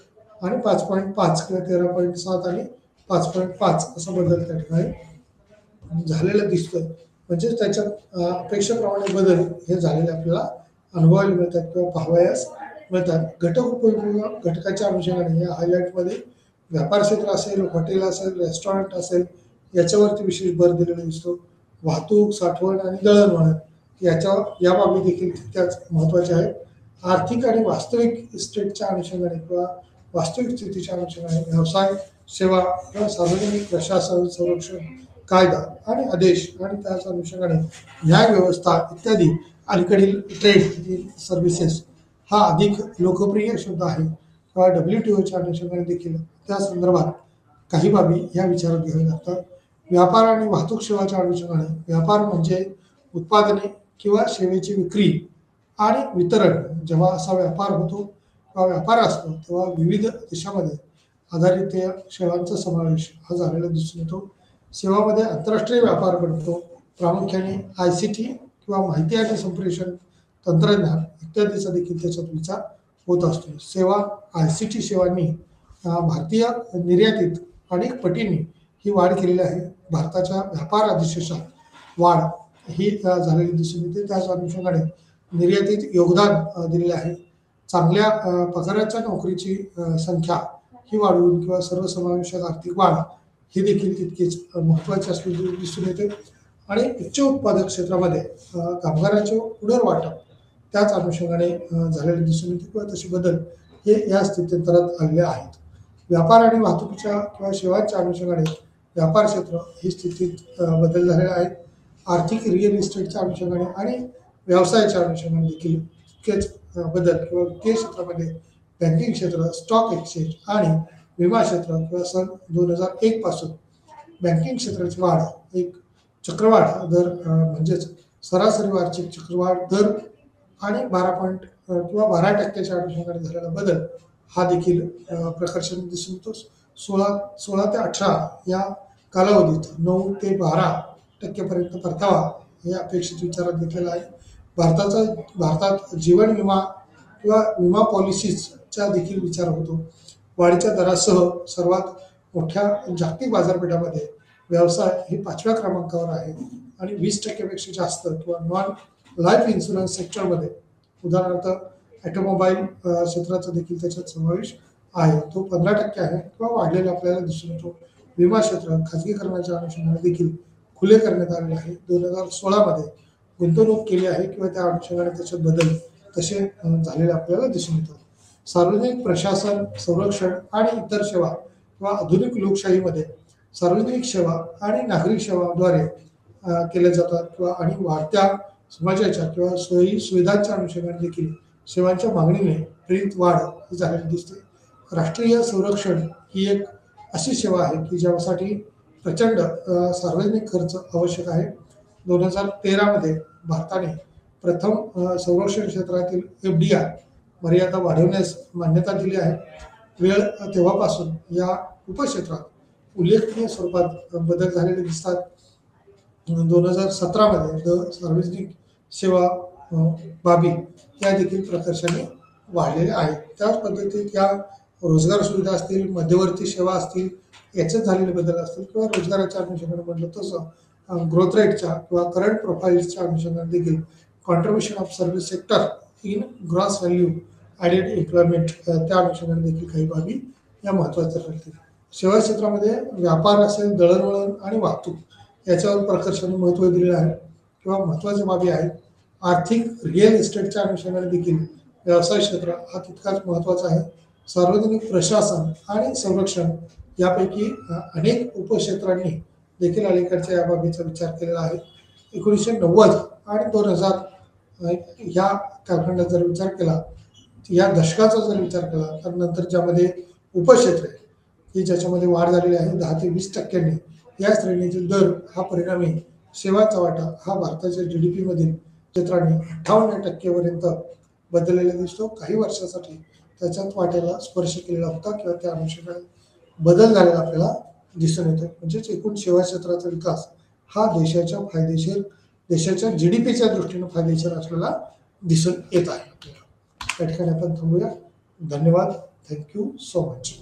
आणि 5.5 किंवा 13.7 आणि 5.5 असा बदल त्या ठिकाणी झालेला दिसतोय. म्हणजे त्याच्यात अपेक्षेप्रमाणे बदल हे झालेले आपल्याला अनुभवायला मिळतात किंवा पाहावयास मिळतात. घटक उपयोगी घटकाच्या अनुषंगाने या हायलाईटमध्ये व्यापार क्षेत्र असेल, हॉटेल असेल, रेस्टॉरंट असेल याच्यावरती विशेष भर दिलेला दिसतो. वाहतूक, साठवण आणि दळणवळण या बाबी देखील तितक्याच महत्त्वाच्या आहेत. आर्थिक आणि वास्तविक स्टेटच्या अनुषंगाने किंवा वास्तविक स्थितीच्या अनुषंगाने व्यवसाय, सेवा किंवा सार्वजनिक प्रशासन, संरक्षण, कायदा आणि आदेश आणि त्याच अनुषंगाने न्याय व्यवस्था इत्यादी अलीकडील ट्रेड सर्व्हिसेस हा अधिक लोकप्रिय शब्द आहे किंवा WTOच्या अनुषंगाने देखील त्या संदर्भात काही बाबी ह्या विचारात घ्याव्या लागतात. व्यापार आणि वाहतूक सेवाच्या अनुषंगाने व्यापार म्हणजे उत्पादने किंवा सेवेची विक्री आणि वितरण. जेव्हा असा व्यापार होतो किंवा व्यापार असतो तेव्हा विविध देशामध्ये आधारित या सेवांचा समावेश हा झालेला दिसून येतो. सेवामध्ये आंतरराष्ट्रीय व्यापार बनतो. प्रामुख्याने ICT किंवा माहिती आणि संप्रेषण तंत्रज्ञान इत्यादीचा देखील त्याच्यात विचार होत असतो. सेवा ICT सेवांनी भारतीय निर्यातीत अनेक पटींनी ही वाढ केलेली आहे. भारताच्या व्यापार अधिशेषात वाढ ही झालेली दिसून येते. त्याच अनुषंगाने निर्यातीत योगदान दिलेले आहे. चांगल्या पगाराच्या नोकरीची संख्या ही वाढवून किंवा सर्वसमावेशक आर्थिक वाढ ही देखील तितकीच महत्त्वाची असलेली दिसून येते. आणि उच्च उत्पादक क्षेत्रामध्ये कामगाराचे पुनर्वाटप त्याच अनुषंगाने झालेले दिसून येते किंवा तसे बदल हे या स्थित्यंतरात आलेले आहेत. व्यापार आणि वाहतुकीच्या किंवा सेवांच्या अनुषंगाने व्यापार क्षेत्र ही स्थितीत बदल झालेले आहेत. आर्थिक रिअल इस्टेटच्या अनुषंगाने आणि व्यवसायाच्या अनुषंगाने देखील तितकेच बदल किंवा वित्तीय क्षेत्रामध्ये बँकिंग क्षेत्र, स्टॉक एक्सचेंज आणि विमा क्षेत्र किंवा सन 2001 पासून बँकिंग क्षेत्राची वाढ एक चक्रवाढ दर म्हणजेच सरासरी वार्षिक चक्रवाढ दर आणि 12% अनुषंगाने झालेला बदल हा देखील प्रकर्षाने दिसून येतो. 16 ते 18 या कालावधीत 9 ते 12% परतावा हे अपेक्षित विचारात घेतलेला आहे. भारतात जीवन विमा किंवा विमा पॉलिसीजचा देखील विचार होतो. वाढीच्या दरासह सर्वात मोठ्या जागतिक बाजारपेठामध्ये व्यवसाय हे 5व्या क्रमांकावर आहे आणि 20% जास्त किंवा नॉन लाईफ इन्शुरन्स सेक्टरमध्ये उदाहरणार्थ ऑटोमोबाईल क्षेत्राचा देखील त्याच्यात समावेश आहे. तो 15% आहे किंवा वाढलेला आपल्याला दिसून येतो. विमा क्षेत्र खाजगीकरणाच्या अनुषंगाने देखील खुले करण्यात आलेले आहे. 2016मध्ये गुंतवणूक केली आहे किंवा त्या अनुषंगाने त्याच्यात बदल तसे झालेले आपल्याला दिसून येतात. सार्वजनिक प्रशासन, संरक्षण आणि इतर सेवा किंवा आधुनिक लोकशाहीमध्ये सार्वजनिक सेवा आणि नागरिक सेवाद्वारे केल्या जातात किंवा आणि वाढत्या समाजाच्या किंवा सोयी सुविधांच्या अनुषंगाने देखील सेवांच्या मागणीने प्रेरित वाढ ही झालेली दिसते. राष्ट्रीय संरक्षण ही एक अशी सेवा आहे की ज्यासाठी प्रचंड सार्वजनिक खर्च आवश्यक आहे. 2013मध्ये भारताने प्रथम संरक्षण क्षेत्रातील FDI मर्यादा वाढवण्यास मान्यता दिली आहे. वेळ तेव्हापासून या उपक्षेत्रात उल्लेखनीय स्वरूपात बदल झालेले दिसतात. 2017मध्ये सार्वजनिक सेवा बाबी या देखील प्रकर्षाने वाढलेल्या आहेत. त्याच पद्धतीत या रोजगार सुविधा असतील, मध्यवर्ती सेवा असतील, याच्यात झालेले बदल असतील किंवा रोजगाराच्या अनुषंगाने म्हटलं तसं ग्रोथ रेटच्या किंवा करंट प्रोफाईल्सच्या अनुषंगाने देखील contribution of service sector in gross value added employment त्या अनुषंगाने देखील काही बाबी या महत्त्वाच्या ठरतील. सेवा क्षेत्रामध्ये व्यापार असेल, दळणवळण आणि वाहतूक याच्यावर प्रकर्षाने महत्त्व दिलेलं आहे किंवा महत्त्वाच्या बाबी आहेत. आर्थिक रिअल इस्टेटच्या अनुषंगाने देखील व्यवसाय क्षेत्र हा तितकाच महत्त्वाचा आहे. सार्वजनिक प्रशासन आणि संरक्षण यापैकी अनेक उपक्षेत्रांनी देखील अलीकडच्या या बाबीचा विचार केलेला आहे. 1990 आणि 2000 या कालखंडात जर विचार केला, या दशकाचा जर विचार केला, तर नंतर ज्यामध्ये उपक्षेत्रे की ज्याच्यामध्ये वाढ झालेली आहे 10 ते 20% या श्रेणीतील दर हा परिणामी सेवाचा वाटा हा भारताच्या GDP मधील क्षेत्राने 58% पर्यंत बदललेला दिसतो. काही वर्षासाठी त्याच्यात वाट्याला स्पर्श केलेला होता किंवा त्या अनुषंगाने बदल झालेला आपल्याला दिसून येतो. म्हणजेच एकूण सेवा क्षेत्राचा विकास हा देशाच्या GDPच्या दृष्टीने फायदेशीर असलेला दिसून येत आहे. या ठिकाणी आपण थांबूया. धन्यवाद. Thank you so much.